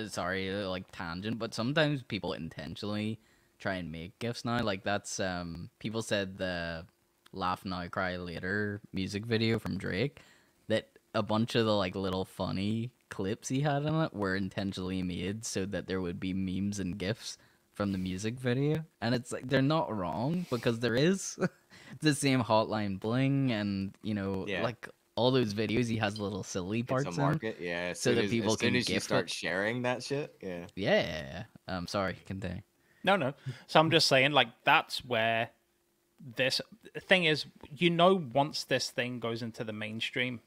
sorry, like tangent, but sometimes people intentionally try and make gifs now. Like that's people said the Laugh Now Cry Later music video from Drake, that a bunch of the like little funny clips he had in it were intentionally made so that there would be memes and gifs from the music video. And it's like they're not wrong, because there is the same Hotline Bling, and Yeah. like all those videos he has little silly It's parts a in, market, yeah. so that people As soon can as you gift start it. sharing that shit, yeah. Yeah. Sorry, continue. No. So I'm just saying, like, that's where this thing is. Once this thing goes into the mainstream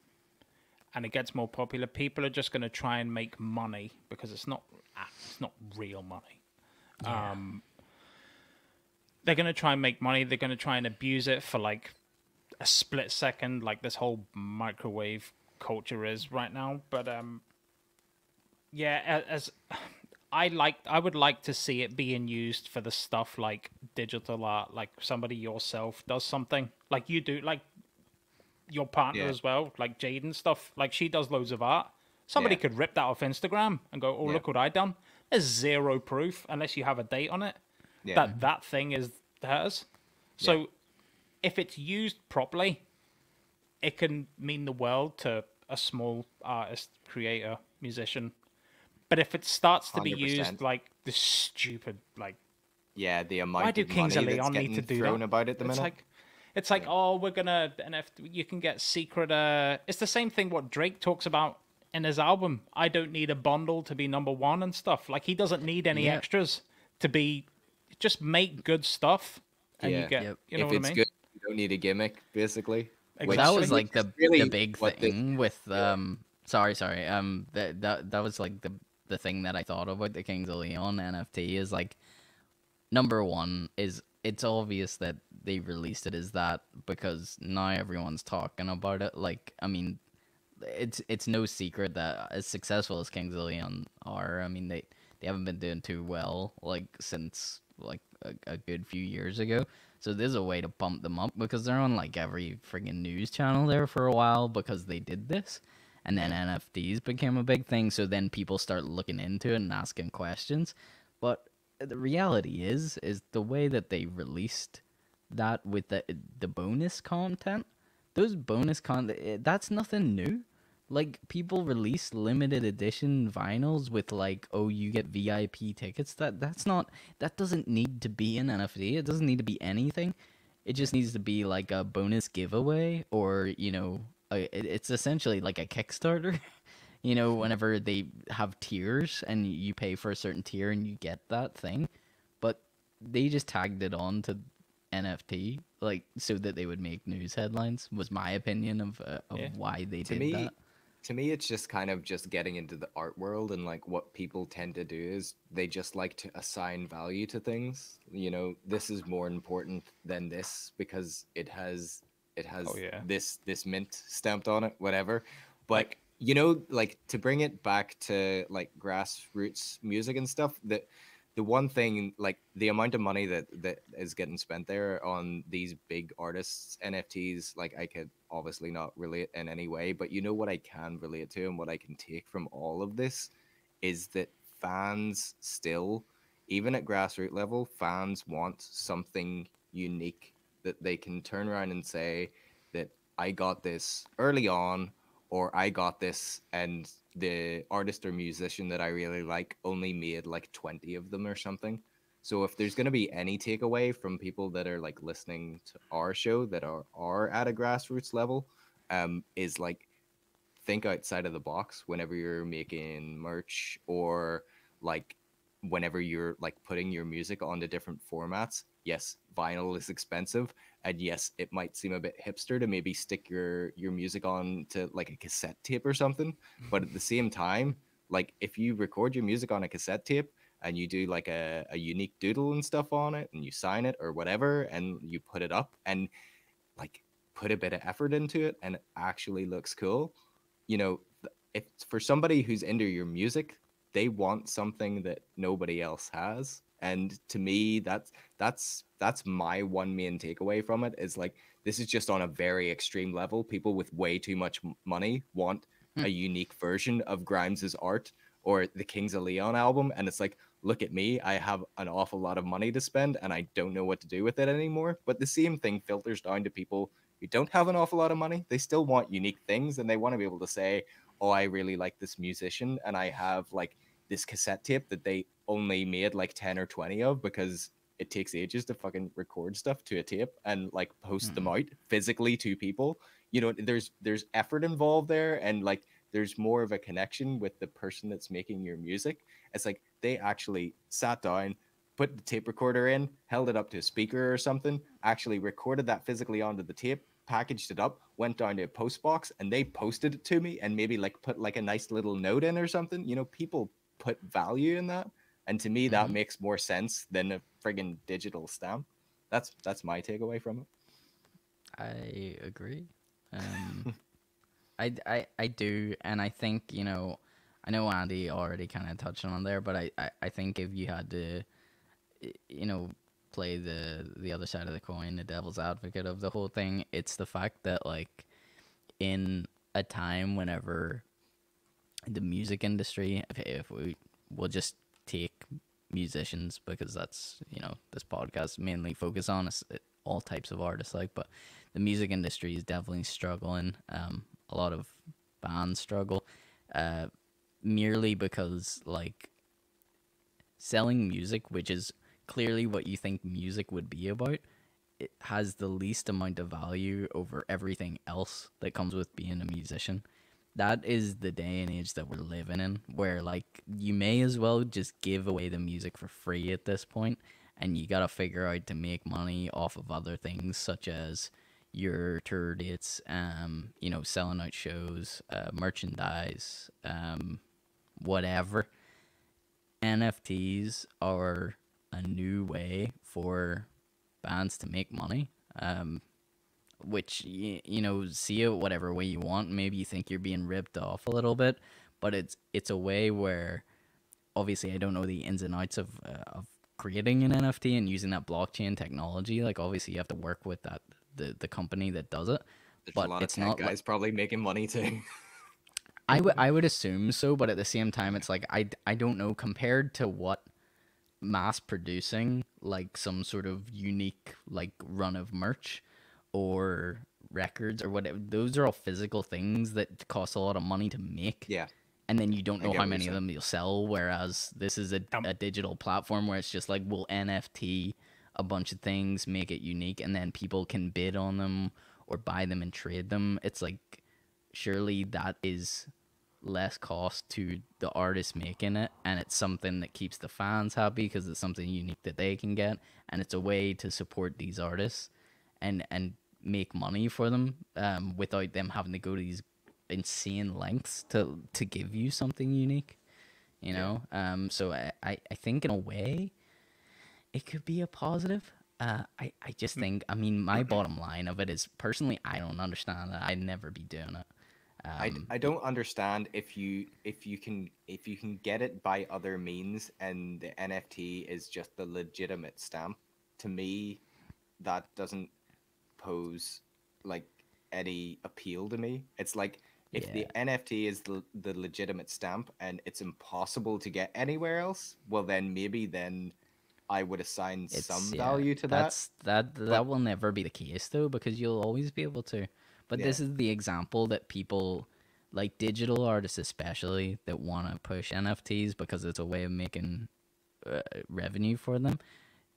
and it gets more popular, people are just going to try and make money because it's not real money. Yeah. They're going to try and make money. They're going to try and abuse it for like a split second, like this whole microwave culture is right now. But yeah, as I would like to see it being used for the stuff like digital art, like somebody yourself does something like you do, like your partner Yeah. as well, like Jaden stuff. Like she does loads of art. Somebody Yeah. could rip that off Instagram and go, "Oh, Yeah. look what I done." There's zero proof unless you have a date on it Yeah. that thing is hers. So if it's used properly, it can mean the world to a small artist, creator, musician. But if it starts to be 100%. used like the stupid, like, Yeah, the amount why do of Kings money of that's Leon need getting to do thrown that? about at the minute. It's like, oh, we're gonna NFT. You can get secret. It's the same thing what Drake talks about in his album, I don't need a bundle to be number one and stuff. Like, he doesn't need any Yeah. extras to be. Just make good stuff, and you Yeah. get. Yep. You know If what I it's mean? good, you don't need a gimmick, basically. Well, that was Exactly. like Is the really big what this. thing with sorry that was like the thing that I thought about the Kings of Leon NFT is like number one is it's obvious that they released it as that because now everyone's talking about it. Like, I mean, it's no secret that as successful as Kings of Leon are, I mean they haven't been doing too well like since like a good few years ago. So there's a way to pump them up because they're on like every friggin' news channel there for a while because they did this. And then NFTs became a big thing, so then people start looking into it and asking questions. But the reality is the way that they released that with the bonus content, those bonus content, that's nothing new. Like, people release limited edition vinyls with like, oh, you get VIP tickets. That's not, that doesn't need to be an NFT. It doesn't need to be anything. It just needs to be like a bonus giveaway, or it's essentially like a Kickstarter. Whenever they have tiers and you pay for a certain tier and you get that thing, but they just tagged it on to NFT, like, so that they would make news headlines. Was my opinion of Yeah. why they To did me, that. to me, it's just kind of just getting into the art world, and like what people tend to do is they just like to assign value to things. This is more important than this because it has Oh, yeah. this mint stamped on it, whatever. But Like, like to bring it back to like grassroots music and stuff, that the one thing, like the amount of money that is getting spent there on these big artists NFTs, like I could obviously not relate in any way, but what I can relate to and what I can take from all of this is that fans still, even at grassroots level, fans want something unique that they can turn around and say that I got this early on, or I got this, and the artist or musician that I really like only made like 20 of them or something. So if there's going to be any takeaway from people that are like listening to our show that are at a grassroots level, is like think outside of the box whenever you're making merch, or like whenever you're like putting your music onto different formats. Yes, vinyl is expensive, and yes, it might seem a bit hipster to maybe stick your music on to like a cassette tape or something, but at the same time, like if you record your music on a cassette tape and you do like a unique doodle and stuff on it and you sign it or whatever and you put it up and like put a bit of effort into it and it actually looks cool, if for somebody who's into your music, they want something that nobody else has. And to me, that's my one main takeaway from it is like this is just on a very extreme level. People with way too much money want a unique version of Grimes's art or the Kings of Leon album, and it's like, look at me, I have an awful lot of money to spend, and I don't know what to do with it anymore. But the same thing filters down to people who don't have an awful lot of money. They still want unique things, and they want to be able to say, oh, I really like this musician, and I have like this cassette tape that they only made like 10 or 20 of because it takes ages to fucking record stuff to a tape and like post them out physically to people. There's effort involved there, and like there's more of a connection with the person that's making your music. It's like they actually sat down, put the tape recorder in, held it up to a speaker or something, actually recorded that physically onto the tape, packaged it up, went down to a post box, and they posted it to me and maybe like put like a nice little note in or something. People put value in that. And to me, that makes more sense than a friggin' digital stamp. That's my takeaway from it. I agree. I do, and I think I know Andy already kind of touched on there, but I think if you had to, you know, play the other side of the coin, the devil's advocate of the whole thing, it's the fact that like in a time whenever the music industry, if we will just take musicians because that's this podcast mainly focus on is all types of artists, like, but the music industry is definitely struggling. A lot of bands struggle, merely because like selling music, which is clearly what you think music would be about, it has the least amount of value over everything else that comes with being a musician. that is the day and age that we're living in, where like you may as well just give away the music for free at this point, and you gotta figure out to make money off of other things such as your tour dates, selling out shows, merchandise, whatever. NFTs are a new way for bands to make money. Which see it whatever way you want. Maybe you think you're being ripped off a little bit, but it's a way where obviously I don't know the ins and outs of creating an NFT and using that blockchain technology. Like obviously you have to work with the company that does it, There's a but lot of it's tech not like guys probably making money too. I would assume so, but at the same time it's like I don't know compared to what mass producing like some sort of unique like run of merch or records or whatever. Those are all physical things that cost a lot of money to make. Yeah, And then you don't I know get how what you're many of saying. them you'll sell. Whereas this is a digital platform where it's just like we'll NFT a bunch of things, make it unique, and then people can bid on them or buy them and trade them. It's like surely that is less cost to the artist making it, and it's something that keeps the fans happy because it's something unique that they can get, and it's a way to support these artists and make money for them, without them having to go to these insane lengths to give you something unique, Yeah. so I think in a way it could be a positive. I just think, I mean, my bottom line of it is personally I don't understand it. I'd never be doing it. I don't understand if you can get it by other means and the NFT is just the legitimate stamp. To me, that doesn't pose like any appeal to me. It's like if Yeah, the NFT is the legitimate stamp and it's impossible to get anywhere else, well then maybe then I would assign it's some yeah. value to that. That But will never be the case though, because you'll always be able to. But yeah, this is the example that people like digital artists especially that want to push NFTs because it's a way of making revenue for them.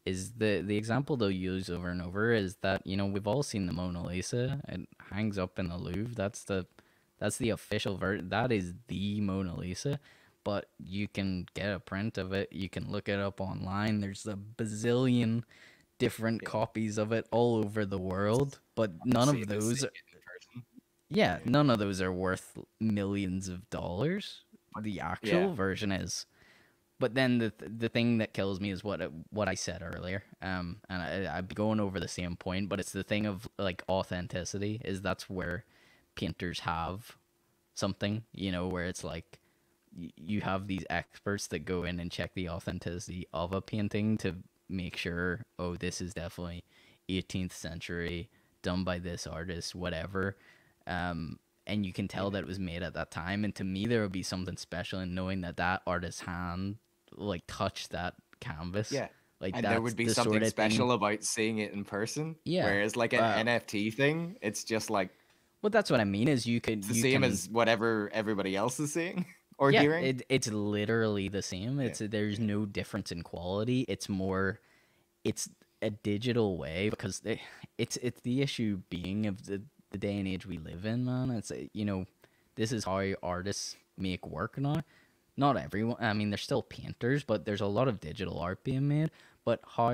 Is the example they'll use over and over is that we've all seen the Mona Lisa. It hangs up in the Louvre. That's the official version. That is the Mona Lisa. But you can get a print of it. You can look it up online. There's a bazillion different yeah. copies of it all over the world. But none Same of as those, seeing it in person. yeah, Yeah. none of those are worth millions of dollars. The Yeah. actual version is. But then the thing that kills me is what I said earlier. And I'd be going over the same point, but it's the thing of like authenticity. Is that's where painters have something, where it's like you have these experts that go in and check the authenticity of a painting to make sure, oh, this is definitely 18th century, done by this artist, whatever. And you can tell Yeah. that it was made at that time. And to me, there would be something special in knowing that that artist's hand like touched that canvas. Yeah. Like And there that's would be the sort something of thing. special about seeing it in person. Yeah. Whereas like an NFT thing, it's just like Well, that's what I mean. Is it's the you same can as whatever everybody else is seeing or Yeah, hearing. it's literally the same. Yeah. There's Yeah. no difference in quality. It's a digital way because it's the issue being of the day and age we live in, man. This is how artists make work now. Not everyone. I mean, there's still painters, but there's a lot of digital art being made. But how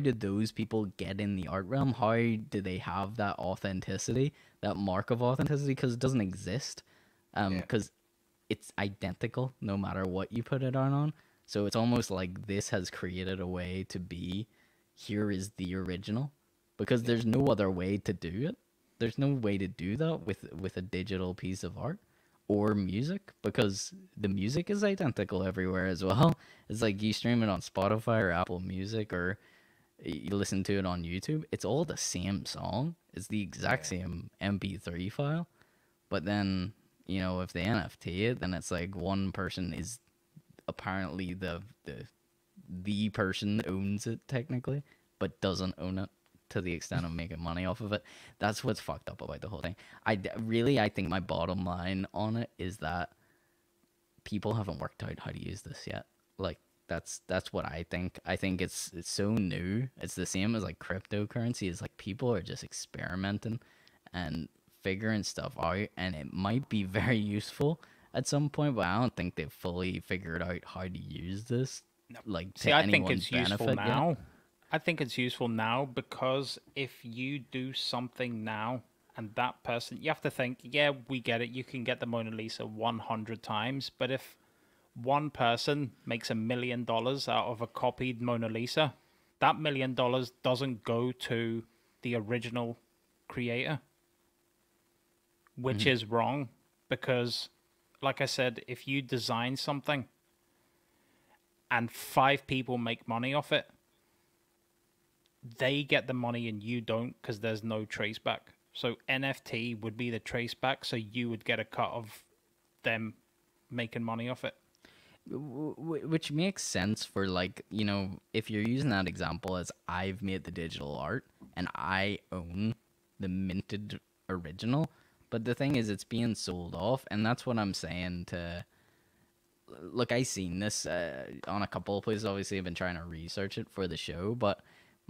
did those people get in the art realm? How do they have that authenticity, that mark of authenticity? Because it doesn't exist. Yeah. Because it's identical no matter what you put it on. So it's almost like this has created a way to be here is the original because Yeah. there's no other way to do it. There's no way to do that with a digital piece of art or music because the music is identical everywhere as well. It's like you stream it on Spotify or Apple Music or you listen to it on YouTube. It's all the same song. It's the exact Yeah. same MP3 file. But then, if they NFT it, then it's like one person is apparently the person that owns it technically, but doesn't own it to the extent of making money off of it. That's what's fucked up about the whole thing. I think my bottom line on it is that people haven't worked out how to use this yet. Like that's what I think. I think it's so new. It's the same as like cryptocurrency. Is like people are just experimenting and figuring stuff out, and it might be very useful at some point, but I don't think they've fully figured out how to use this, like, See, to I think anyone's it's useful benefit yet. now. I think it's useful now because if you do something now and that person, you have to think, yeah, we get it. You can get the Mona Lisa 100 times, but if one person makes $1 million out of a copied Mona Lisa, that $1 million doesn't go to the original creator, which is wrong because, like I said, if you design something and 5 people make money off it, they get the money and you don't because there's no trace back. So NFT would be the trace back, so you would get a cut of them making money off it. Which makes sense for, like, you know, if you're using that example as I've made the digital art and I own the minted original, but the thing is it's being sold off, and that's what I'm saying to... Look, I seen this on a couple of places. Obviously, I've been trying to research it for the show, but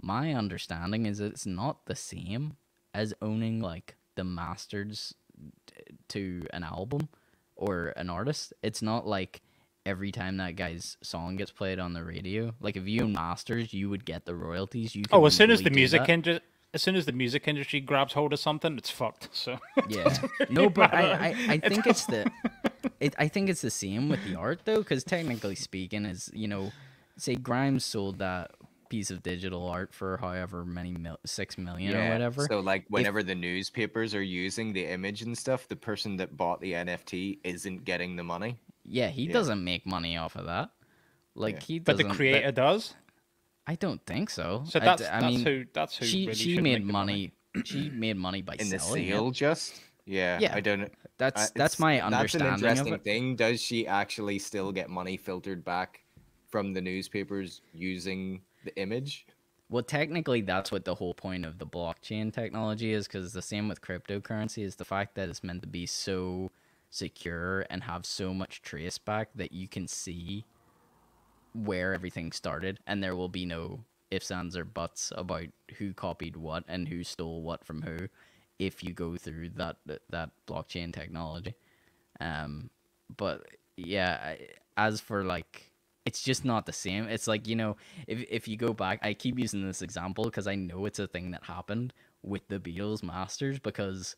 my understanding is it's not the same as owning, like, the masters to an album or an artist. It's not like every time that guy's song gets played on the radio, like, if you own masters, you would get the royalties. You can As soon as the legally do music that. as soon as the music industry grabs hold of something, it's fucked. So Yeah. No, but I think it's the... I think it's the same with the art, though, because technically speaking, is, you know, say Grimes sold that piece of digital art for however many 6 million or whatever. So like whenever the newspapers are using the image and stuff, the person that bought the NFT isn't getting the money. Yeah, he doesn't make money off of that. Like, he but doesn't... the creator does. I don't think so. So I that's mean, who she really she should made make the money. She made money by In the selling sale, it. just yeah, Yeah, I don't. That's it's- my That's understanding an of interesting it. thing. Does she actually still get money filtered back from the newspapers using the image? Well, technically, that's what the whole point of the blockchain technology is, because the same with cryptocurrency is the fact that it's meant to be so secure and have so much trace back that you can see where everything started, and there will be no ifs, ands, or buts about who copied what and who stole what from who if you go through that blockchain technology. But yeah, as for, like, it's just not the same. It's like, you know, if you go back, I keep using this example because I know it's a thing that happened with the Beatles masters because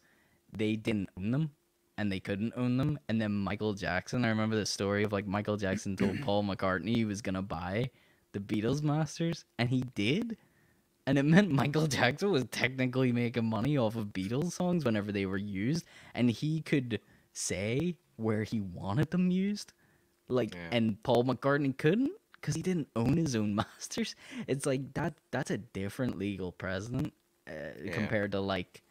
they didn't own them and they couldn't own them. And then Michael Jackson, I remember the story of, like, Michael Jackson told Paul McCartney he was going to buy the Beatles masters, and he did. And it meant Michael Jackson was technically making money off of Beatles songs whenever they were used, and he could say where he wanted them used. Like, and Paul McCartney couldn't because he didn't own his own masters. It's like that's a different legal precedent compared to, like,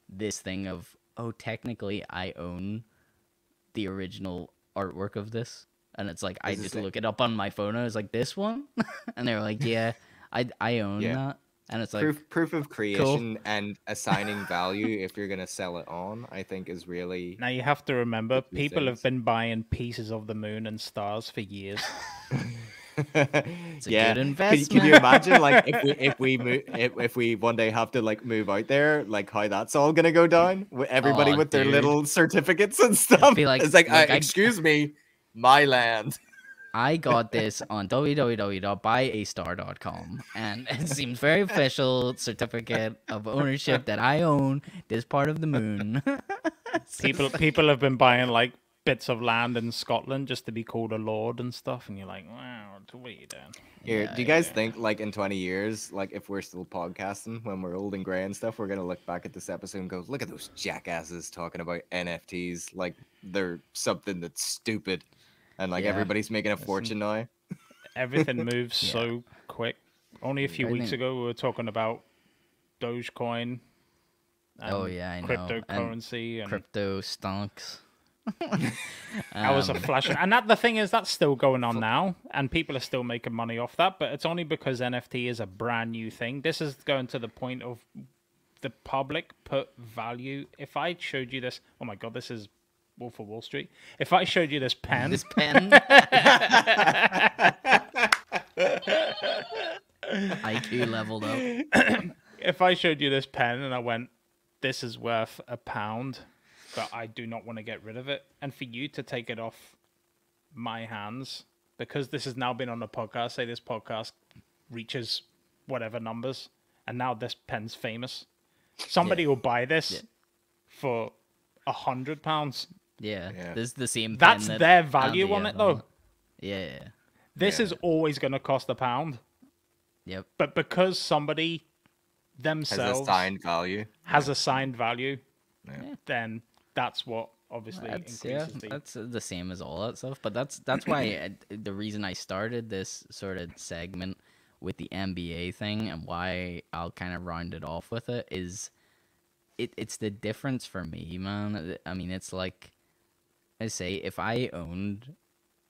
this thing of, oh, technically I own the original artwork of this. And it's like, I just look it up on my phone. And I was like, this one? And they were like, yeah, I own that. And it's like, Proof of creation and assigning value if you're gonna sell it on, I think is really Now you have to remember, two people have things. been buying pieces of the moon and stars for years. it's a good Can investment. you imagine, like, if we one day have to, like, move out there, like, how that's all gonna go down with everybody Oh, with their dude. little certificates and stuff? be like- it's like, like, I- excuse me, my land. I got this on www.buyastar.com, and it seems very official certificate of ownership that I own this part of the moon. People have been buying, like, bits of land in Scotland just to be called a lord and stuff, and you're like, wow, what are you doing? Here, do you guys think, like, in 20 years, like, if we're still podcasting when we're old and gray and stuff, we're gonna look back at this episode and go, look at those jackasses talking about NFTs like they're something that's stupid, and, like, Yeah. everybody's making a fortune now. Everything moves so quick. Only a few I weeks think- ago, we were talking about Dogecoin. And Oh, yeah, I know. Cryptocurrency and Crypto stonks. that was a flash. And the thing is, that's still going on now, and people are still making money off that. But it's only because NFT is a brand new thing. This is going to the point of the public put value. If I showed you this, oh my god, this is Wolf of Wall Street. If I showed you this pen, This pen. IQ leveled up. if I showed you this pen and I went, this is worth £1, but I do not want to get rid of it. And for you to take it off my hands, because this has now been on the podcast, say this podcast reaches whatever numbers, and now this pen's famous. Somebody will buy this for £100. Yeah, Yeah. this is the same. That's pen that their value Andy on had it, though. Yeah. This Yeah. is always going to cost £1. Yep. But because somebody Has themselves assigned value. has assigned value, Yeah. then that's what obviously That's increases the... that's the same as all that stuff. But that's why the reason I started this sort of segment with the NBA thing and why I'll kind of round it off with it is it's the difference for me, man. I mean, it's like I say, if I owned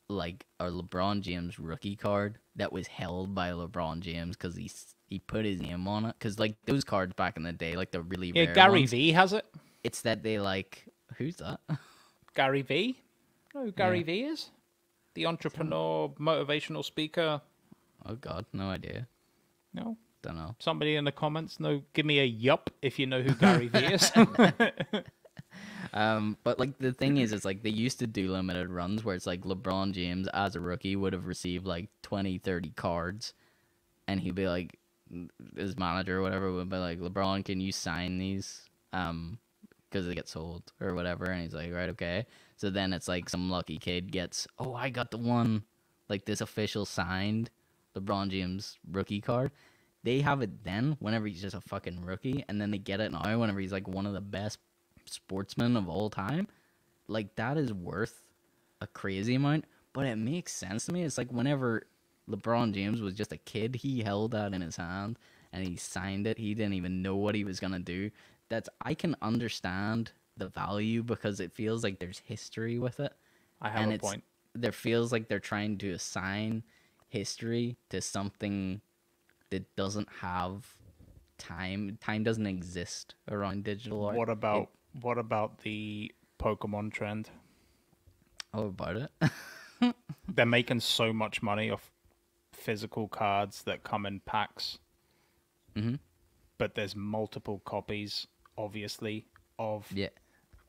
like a LeBron James rookie card that was held by LeBron James because he put his name on it, because like those cards back in the day, like the really Yeah, rare Gary ones, V has it. it's that they like who's that? Gary V? No, Gary V is? The entrepreneur, motivational speaker. Oh God, no idea. No? Don't know. Somebody in the comments, no, give me a yup if you know who Gary V is. But like the thing is, it's like they used to do limited runs where it's like LeBron James as a rookie would have received like 20, 30 cards, and he'd be like, his manager or whatever would be like, LeBron, can you sign these? Because they get sold or whatever, and he's like, right, okay. So then it's like some lucky kid gets, oh, I got the one, like this official signed LeBron James rookie card. They have it then whenever he's just a fucking rookie, and then they get it now whenever he's like one of the best sportsmen of all time. Like that is worth a crazy amount, but it makes sense to me. It's like whenever LeBron James was just a kid, he held that in his hand and he signed it. He didn't even know what he was gonna do. I can understand the value because it feels like there's history with it. I have a point. There feels like they're trying to assign history to something that doesn't have time. Time doesn't exist around digital art. What about the Pokemon trend? Oh, about it? They're making so much money off physical cards that come in packs. Mhm. But there's multiple copies, obviously, of Yeah.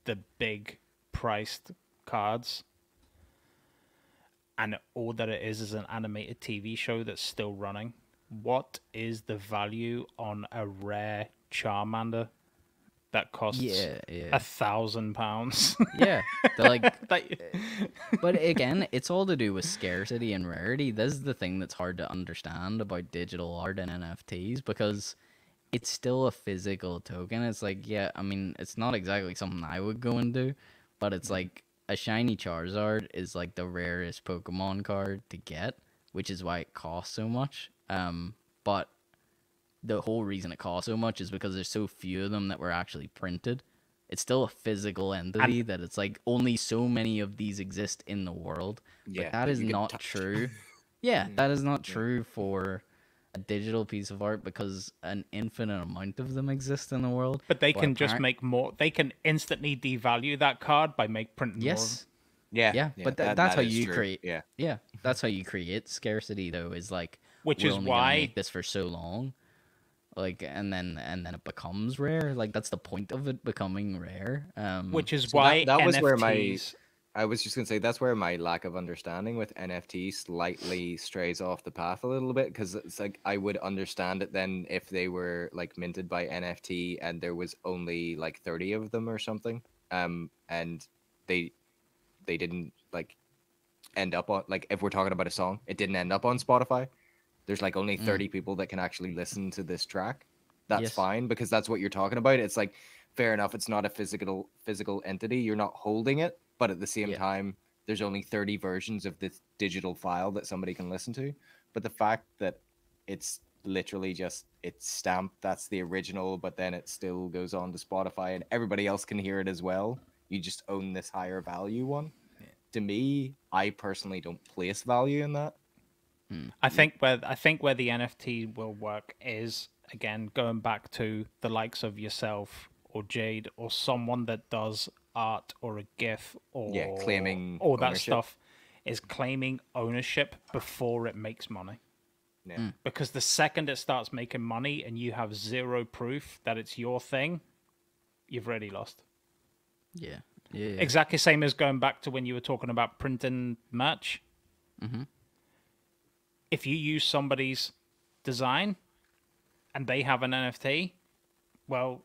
the big priced cards. And all that it is an animated TV show that's still running. What is the value on a rare Charmander that costs Yeah. £1,000? Yeah. They're like, Like, but again, it's all to do with scarcity and rarity. This is the thing that's hard to understand about digital art and NFTs because it's still a physical token. It's like, yeah, I mean, it's not exactly something I would go and do, but it's like a shiny Charizard is like the rarest Pokemon card to get, which is why it costs so much. But the whole reason it costs so much is because there's so few of them that were actually printed. It's still a physical entity that it's like only so many of these exist in the world. Yeah, But that that is you can not touch. true. Yeah, that is not true for a digital piece of art because an infinite amount of them exist in the world. but they can just apparent- make more. They can instantly devalue that card by printing more. Yes. Yeah, Yeah, but that's that how is you true. create. Yeah, Yeah, that's how you create scarcity, though. Is like, Which we're is only gonna why- make this for so long, like, and then it becomes rare. Like that's the point of it becoming rare. Which is So why that was NFTs... where I was just gonna say that's where my lack of understanding with NFT slightly strays off the path a little bit because it's like I would understand it then if they were like minted by NFT and there was only like 30 of them or something, and they didn't like end up on, like, if we're talking about a song, it didn't end up on Spotify. There's like only 30 people that can actually listen to this track. That's Yes. fine because that's what you're talking about. It's like fair enough. It's not a physical entity. You're not holding it, but at the same Yeah. time, there's only 30 versions of this digital file that somebody can listen to. But the fact that it's literally just it's stamped, that's the original, but then it still goes on to Spotify and everybody else can hear it as well. You just own this higher value one. To me, I personally don't place value in that. I think where the NFT will work is, again, going back to the likes of yourself or Jade or someone that does art or a GIF or claiming all that ownership. stuff, is claiming ownership before it makes money. Yeah. Because the second it starts making money and you have zero proof that it's your thing, you've already lost. Yeah. Yeah. Exactly same as going back to when you were talking about printing merch. Mm-hmm. If you use somebody's design and they have an NFT, well,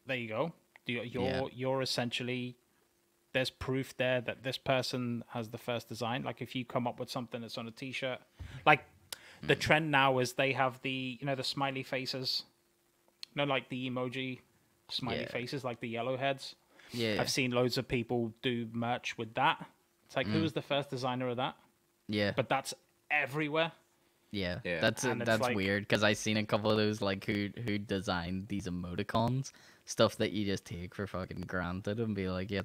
there you go. You're essentially, there's proof there that this person has the first design. Like if you come up with something that's on a t-shirt, like the trend now is they have the, the smiley faces, like the emoji smiley faces, like the yellow heads. Yeah. I've seen loads of people do merch with that. It's like, who was the first designer of that? Yeah. But that's everywhere. Yeah, Yeah. that's And it's that's like- weird because I seen a couple of those like who designed these emoticons, stuff that you just take for fucking granted and be like, yeah,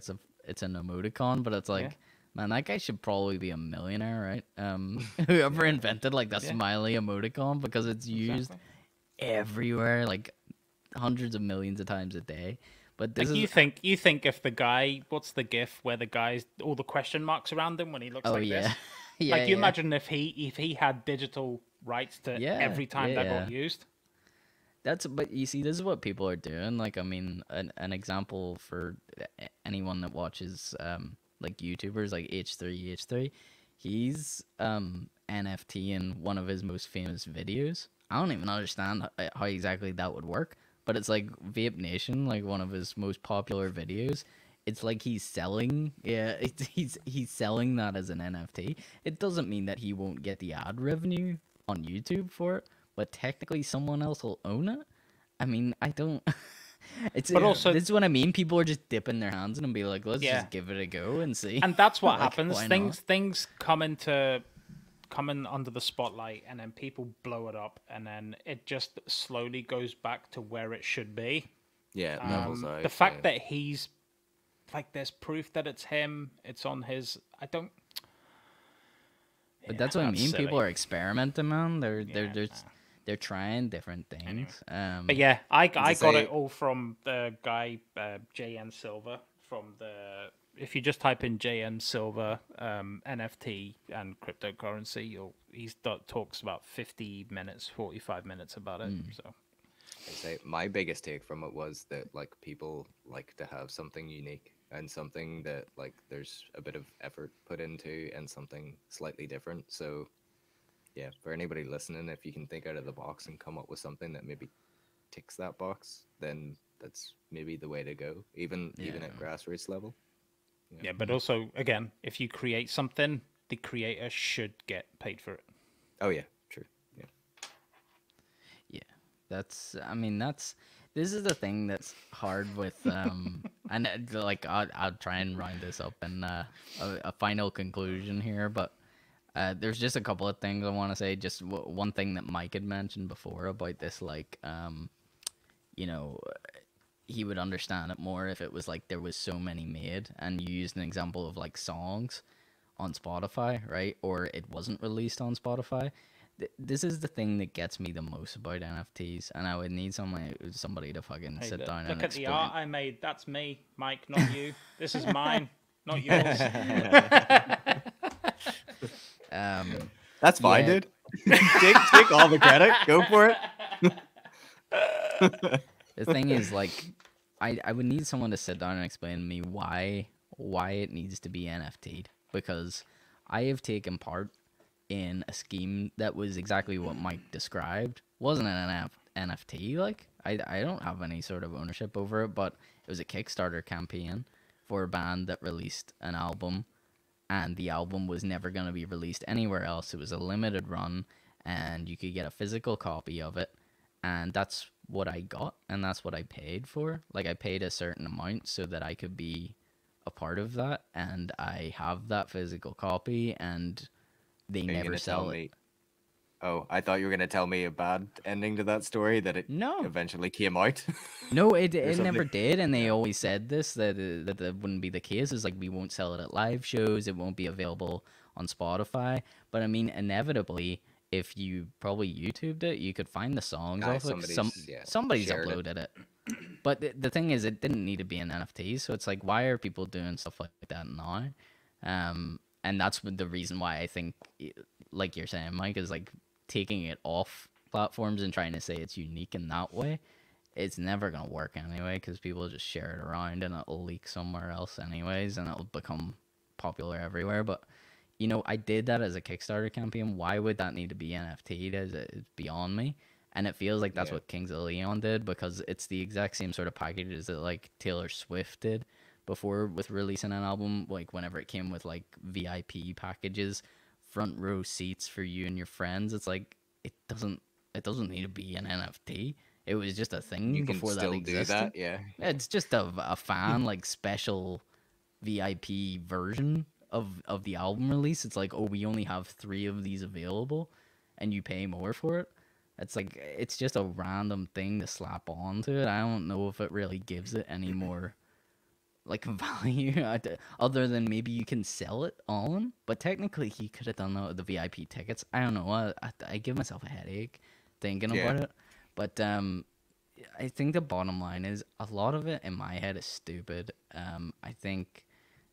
it's an emoticon, but it's like, man, that guy should probably be a millionaire, right? Whoever invented like the smiley emoticon, because it's used everywhere, like hundreds of millions of times a day. But this Like is you think if the guy, what's the gif where the guy's all the question marks around him when he looks oh like yeah, this? yeah, Like you yeah. imagine if he had digital rights to Yeah, every time that yeah. got used. But you see, this is what people are doing. Like, I mean, an example for anyone that watches, like YouTubers like H3, he's NFT in one of his most famous videos. I don't even understand how exactly that would work, but it's like Vape Nation, like one of his most popular videos. It's like he's selling, he's selling that as an NFT. It doesn't mean that he won't get the ad revenue on YouTube for it, but technically someone else will own it. I mean, I don't. But also- this is what I mean. People are just dipping their hands in and be like, let's Yeah. just give it a go and see. And that's what Like, happens. why Things come in under the spotlight, and then people blow it up, and then it just slowly goes back to where it should be. Yeah, it levels out. The fact that he's like, there's proof that it's him. It's on his. I don't. But that's what I that's mean. silly. People are experimenting, man. They're Yeah, they're trying different things. But yeah, I got say- it all from the guy JN Silver from the. If you just type in JN Silver NFT and cryptocurrency, talks about 50 minutes, 45 minutes about it. So I'd say my biggest take from it was that like people like to have something unique and something that like there's a bit of effort put into and something slightly different. So yeah, for anybody listening, if you can think out of the box and come up with something that maybe ticks that box, then that's maybe the way to go, even at grassroots level. yeah, but also again, if you create something, the creator should get paid for it. Oh yeah, true. Yeah. I mean, this is the thing that's hard with and like I'll try and round this up in a final conclusion here, but there's just a couple of things I want to say. Just one thing that Mike had mentioned before about this, like you know, he would understand it more if it was like there was so many made, and you used an example of like songs on Spotify, right? Or it wasn't released on Spotify. This is the thing that gets me the most about NFTs, and I would need somebody to fucking Hey, sit down look and at the explain. art I made. That's me, Mike, not you. This is mine, not yours. That's fine, Yeah. dude. take all the credit. Go for it. The thing is, like, I would need someone to sit down and explain to me why it needs to be NFT'd, because I have taken part in a scheme that was exactly what Mike described. Wasn't an NFT, like I don't have any sort of ownership over it, but it was a Kickstarter campaign for a band that released an album, and the album was never going to be released anywhere else. It was a limited run, and you could get a physical copy of it, and that's what I got, and that's what I paid for. Like, I paid a certain amount so that I could be a part of that, and I have that physical copy, and they Are you never gonna tell sell it. me? Oh, I thought you were gonna tell me a bad ending to that story that it No. eventually came out. No, it something. never did, and they always said this, that wouldn't be the case. It's like, we won't sell it at live shows, it won't be available on Spotify. But I mean, inevitably, if you probably YouTubed it, you could find the songs Aye, off it. somebody's Somebody's shared it. uploaded it. But the thing is, it didn't need to be an NFT, so it's like, why are people doing stuff like that now? And that's the reason why I think, like you're saying, Mike, is like taking it off platforms and trying to say it's unique in that way it's never gonna work anyway because people just share it around and it'll leak somewhere else anyways, and it'll become popular everywhere. But I did that as a Kickstarter campaign. Why would that need to be NFT'd? It's beyond me. And it feels like that's Yeah. what Kings of Leon did, because it's the exact same sort of packages that like Taylor Swift did before with releasing an album. Like whenever it came with like VIP packages, front row seats for you and your friends. It's like it doesn't need to be an NFT. It was just a You thing can before that still do existed. that, yeah. It's just a fan like special VIP version of the album release. It's like, oh, we only have 3 of these available, and you pay more for it. It's like it's just a random thing to slap onto it. I don't know if it really gives it any more like value other than maybe you can sell it on. But technically, he could have done that with the VIP tickets. I don't know. I give myself a headache thinking Yeah. about it. But I think the bottom line is a lot of it in my head is stupid. I think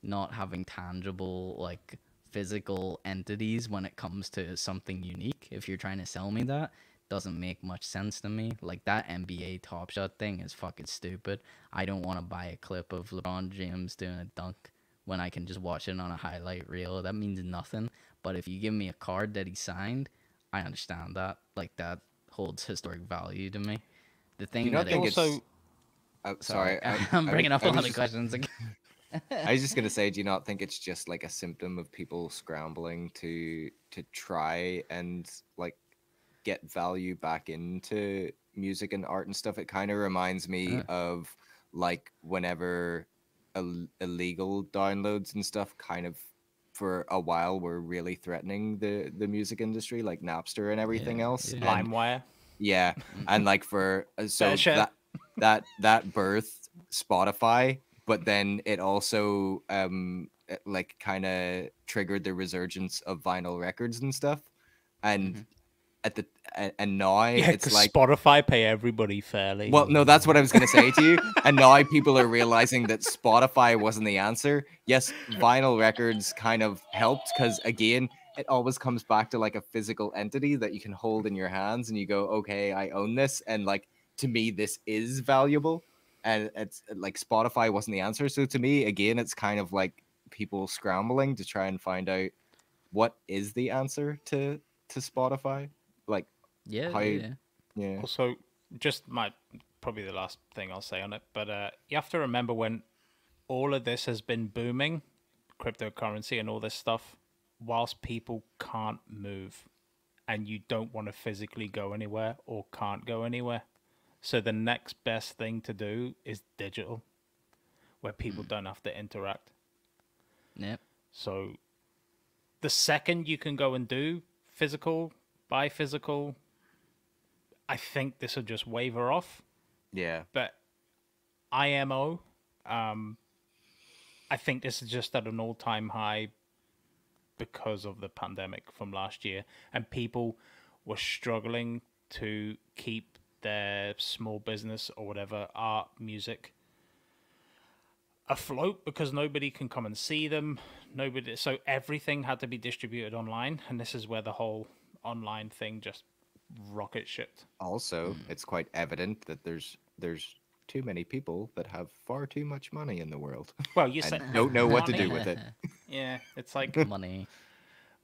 not having tangible like physical entities when it comes to something unique, if you're trying to sell me that, doesn't make much sense to me. Like that NBA Top Shot thing is fucking stupid. I don't want to buy a clip of LeBron James doing a dunk when I can just watch it on a highlight reel. That means nothing. But if you give me a card that he signed, I understand that. Like that holds historic value to me. The Do you thing not that think it, Also, it's sorry, sorry, I, I'm I, bringing up I a was lot of just questions. I was just gonna say, do you not think it's just like a symptom of people scrambling to try and like get value back into music and art and stuff? It kind of reminds me Uh, of like whenever illegal downloads and stuff kind of for a while were really threatening the music industry, like Napster and everything yeah, else. yeah. And LimeWire. yeah, and like for Better so shit. that birthed Spotify, but then it also like kind of triggered the resurgence of vinyl records and stuff. And Mhm. at the and now Yeah, it's because like, Spotify pay everybody fairly. well, no, that's what I was going to say to you. And now people are realizing that Spotify wasn't the answer. Yes, vinyl records kind of helped because, again, it always comes back to like a physical entity that you can hold in your hands and you go, okay, I own this. And like, to me, this is valuable. And it's like Spotify wasn't the answer. So to me, again, it's kind of like people scrambling to try and find out what is the answer to Spotify. Like, Yeah, how, yeah. yeah. Also, just probably the last thing I'll say on it, but you have to remember when all of this has been booming, cryptocurrency and all this stuff, whilst people can't move and you don't want to physically go anywhere or can't go anywhere. So the next best thing to do is digital, where people don't have to interact. Yep. So the second you can go and do physical, buy physical, I think this will just waver off. Yeah. But IMO, I think this is just at an all-time high because of the pandemic from last year, and people were struggling to keep their small business or whatever, art, music, afloat because nobody can come and see them. So everything had to be distributed online, and this is where the whole online thing just rocket shipped. Also, it's quite evident that there's too many people that have far too much money in the world Well, you and said don't know what to money. do with it. Yeah, it's like Money.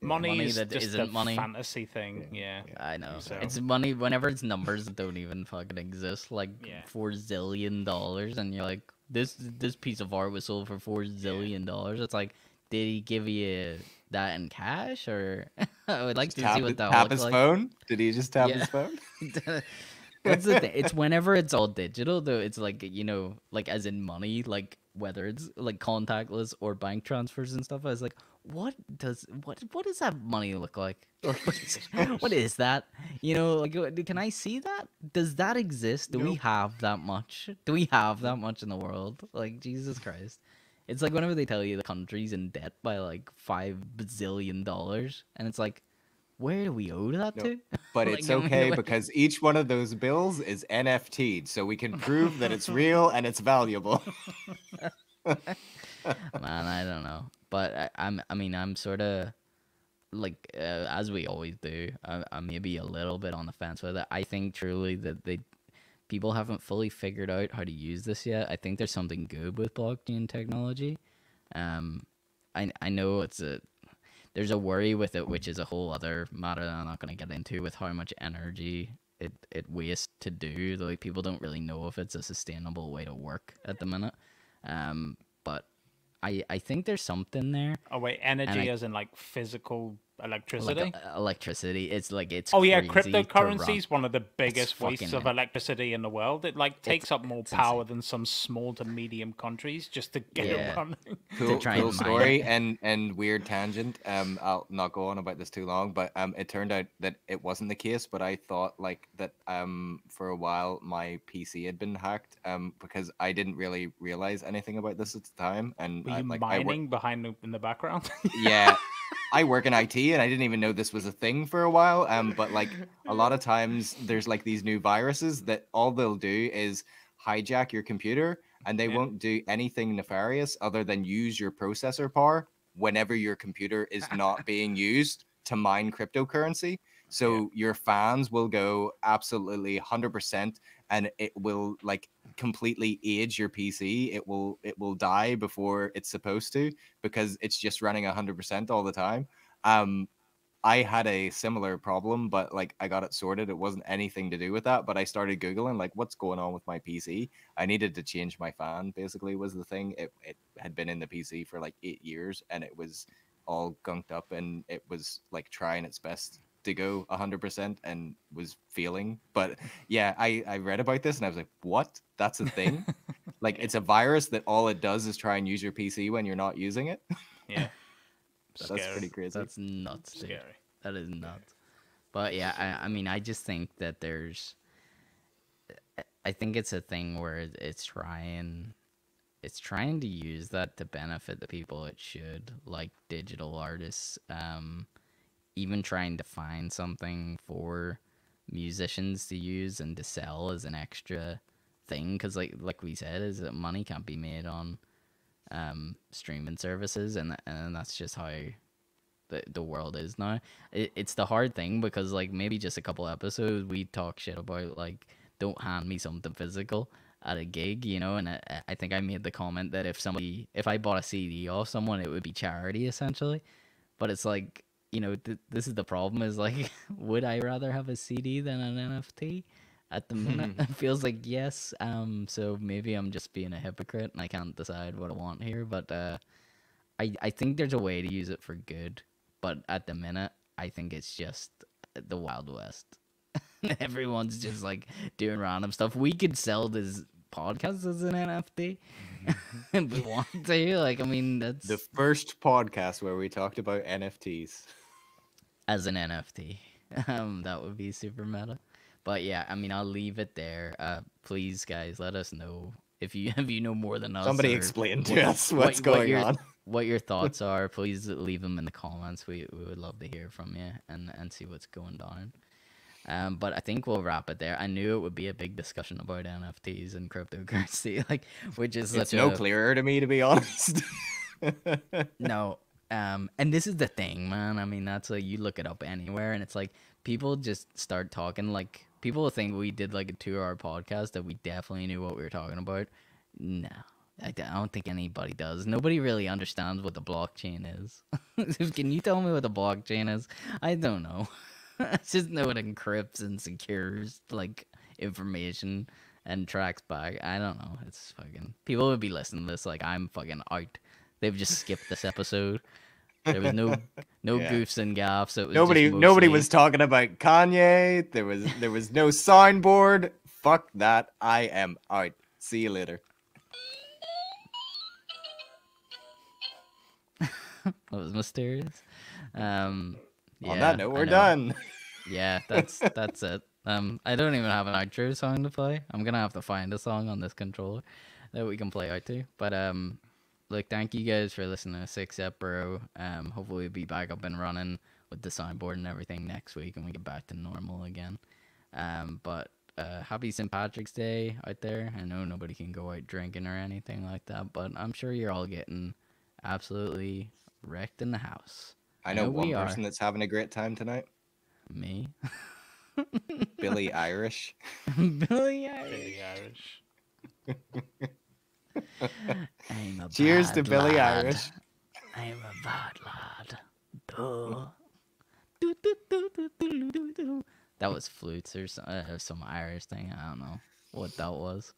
money Money is that just isn't a money. fantasy thing. Yeah. I know. So- It's money whenever it's numbers that don't even fucking exist, like Yeah. $4 zillion, and you're like, this piece of art was sold for $4 zillion. It's like, did he give you that in cash, or I would like to see what that Tap looks his like. phone? Did he just tap Yeah. his phone? That's the thing. It's whenever it's all digital, though. It's like, like as in money, like whether it's like contactless or bank transfers and stuff. I was like, what does that money look like? Or what is that? Like, can I see that? Does that exist? Do we Nope. have that much? Do we have that much in the world? Like, Jesus Christ. It's like whenever they tell you the country's in debt by like $5 bazillion, and it's like, where do we owe that No, to? But Like, it's I mean, okay like- because each one of those bills is NFT'd, so we can prove that it's real and it's valuable. Man, I don't know, but I'm sort of like, as we always do. I'm maybe a little bit on the fence with it. I think truly that people haven't fully figured out how to use this yet. I think there's something good with blockchain technology. Um, I know there's a worry with it, which is a whole other matter that I'm not going to get into, with how much energy it wastes to do. Like, people don't really know if it's a sustainable way to work at the minute. But I think there's something there. Oh wait, And energy as in like physical like electricity? electricity, it's like it's Oh yeah, crazy to run. cryptocurrency is one of the biggest wastes fucking of electricity in the world. It like takes up more it's power insane. than some small to medium countries just to get Yeah. it running. Cool, try cool and mine story it. and weird tangent. I'll not go on about this too long, but it turned out that it wasn't the case. But I thought like that for a while my PC had been hacked because I didn't really realize anything about this at the time, and Were you I work. mining in the background? Yeah, I work in IT and I didn't even know this was a thing for a while. But like a lot of times there's like these new viruses that all they'll do is hijack your computer and they Yeah. won't do anything nefarious other than use your processor power whenever your computer is not being used to mine cryptocurrency. So your fans will go absolutely 100% and it will like completely age your PC. It will die before it's supposed to because it's just running 100% all the time. Um, I had a similar problem, but like I got it sorted. It wasn't anything to do with that, but I started Googling like what's going on with my PC. I needed to change my fan, basically, was the thing. It had been in the PC for like 8 years and it was all gunked up and it was like trying its best to go 100% and was failing. But yeah, I read about this and I was like, what? That's a thing? Like it's a virus that all it does is try and use your PC when you're not using it. Yeah. That's Scary. pretty crazy. That's nuts, dude. Scary. That is nuts. But yeah, I mean, I just think that I think it's a thing where it's trying to use that to benefit the people it should, like digital artists. Even trying to find something for musicians to use and to sell as an extra thing, because like we said, is that money can't be made on streaming services, and that's just how the world is now. It's the hard thing because like maybe just a couple episodes we talk shit about like don't hand me something physical at a gig, you know, and I think I made the comment that if I bought a CD off someone, it would be charity essentially. But it's like, you know, this is the problem, is like would I rather have a CD than an NFT at the minute? It feels like yes. So maybe I'm just being a hypocrite and I can't decide what I want here, but I think there's a way to use it for good, but at the minute, I think it's just the Wild West. Everyone's just like doing random stuff. We could sell this podcast as an NFT if we want to. Like, I mean, that's The first podcast where we talked about NFTs. as an NFT. That would be super meta. But yeah, I mean, I'll leave it there. Please, guys, let us know if you know more than us. Somebody or explain to us what's going on. What your thoughts are. Please leave them in the comments. We would love to hear from you and see what's going down. But I think we'll wrap it there. I knew it would be a big discussion about NFTs and cryptocurrency, like, which is It's such no a clearer to me, to be honest. no. And this is the thing, man. I mean, that's like, you look it up anywhere, and it's like people just start talking. Like, people will think we did like a 2-hour podcast that we definitely knew what we were talking about. No, I don't think anybody does. Nobody really understands what the blockchain is. Can you tell me what the blockchain is? I don't know. I just know it encrypts and secures like information and tracks back. I don't know. It's fucking, people would be listening to this like I'm fucking out. They've just skipped this episode. There was no Yeah. goofs and gaffs. It was Nobody just nobody mostly- was talking about Kanye. There was no soundboard. Fuck that. I am out. See you later. That was mysterious. On Yeah, that note, I we're know. done. Yeah, that's it. I don't even have an outro song to play. I'm gonna have to find a song on this controller that we can play out to. But look, thank you guys for listening to 6 Ep Bro. Hopefully we'll be back up and running with the soundboard and everything next week, and we get back to normal again. But happy St. Patrick's Day out there. I know nobody can go out drinking or anything like that, but I'm sure you're all getting absolutely wrecked in the house. I know we one are. person that's having a great time tonight. Me. Billy Irish. Billy Irish. Billy Irish. I'm a Cheers to bad Billy lad. Irish. I'm a bad lad. Duh. Do, do, do, do, do, do, do. That was flutes or some Irish thing. I don't know what that was.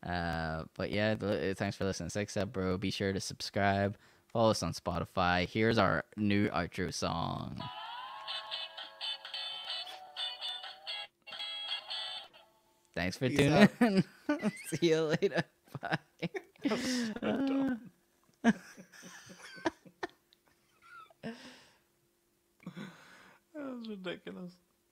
But yeah, thanks for listening. Six Up, bro. Be sure to subscribe. Follow us on Spotify. Here's our new outro song. Thanks for Peace tuning out. in. See you later. Bye. That was ridiculous.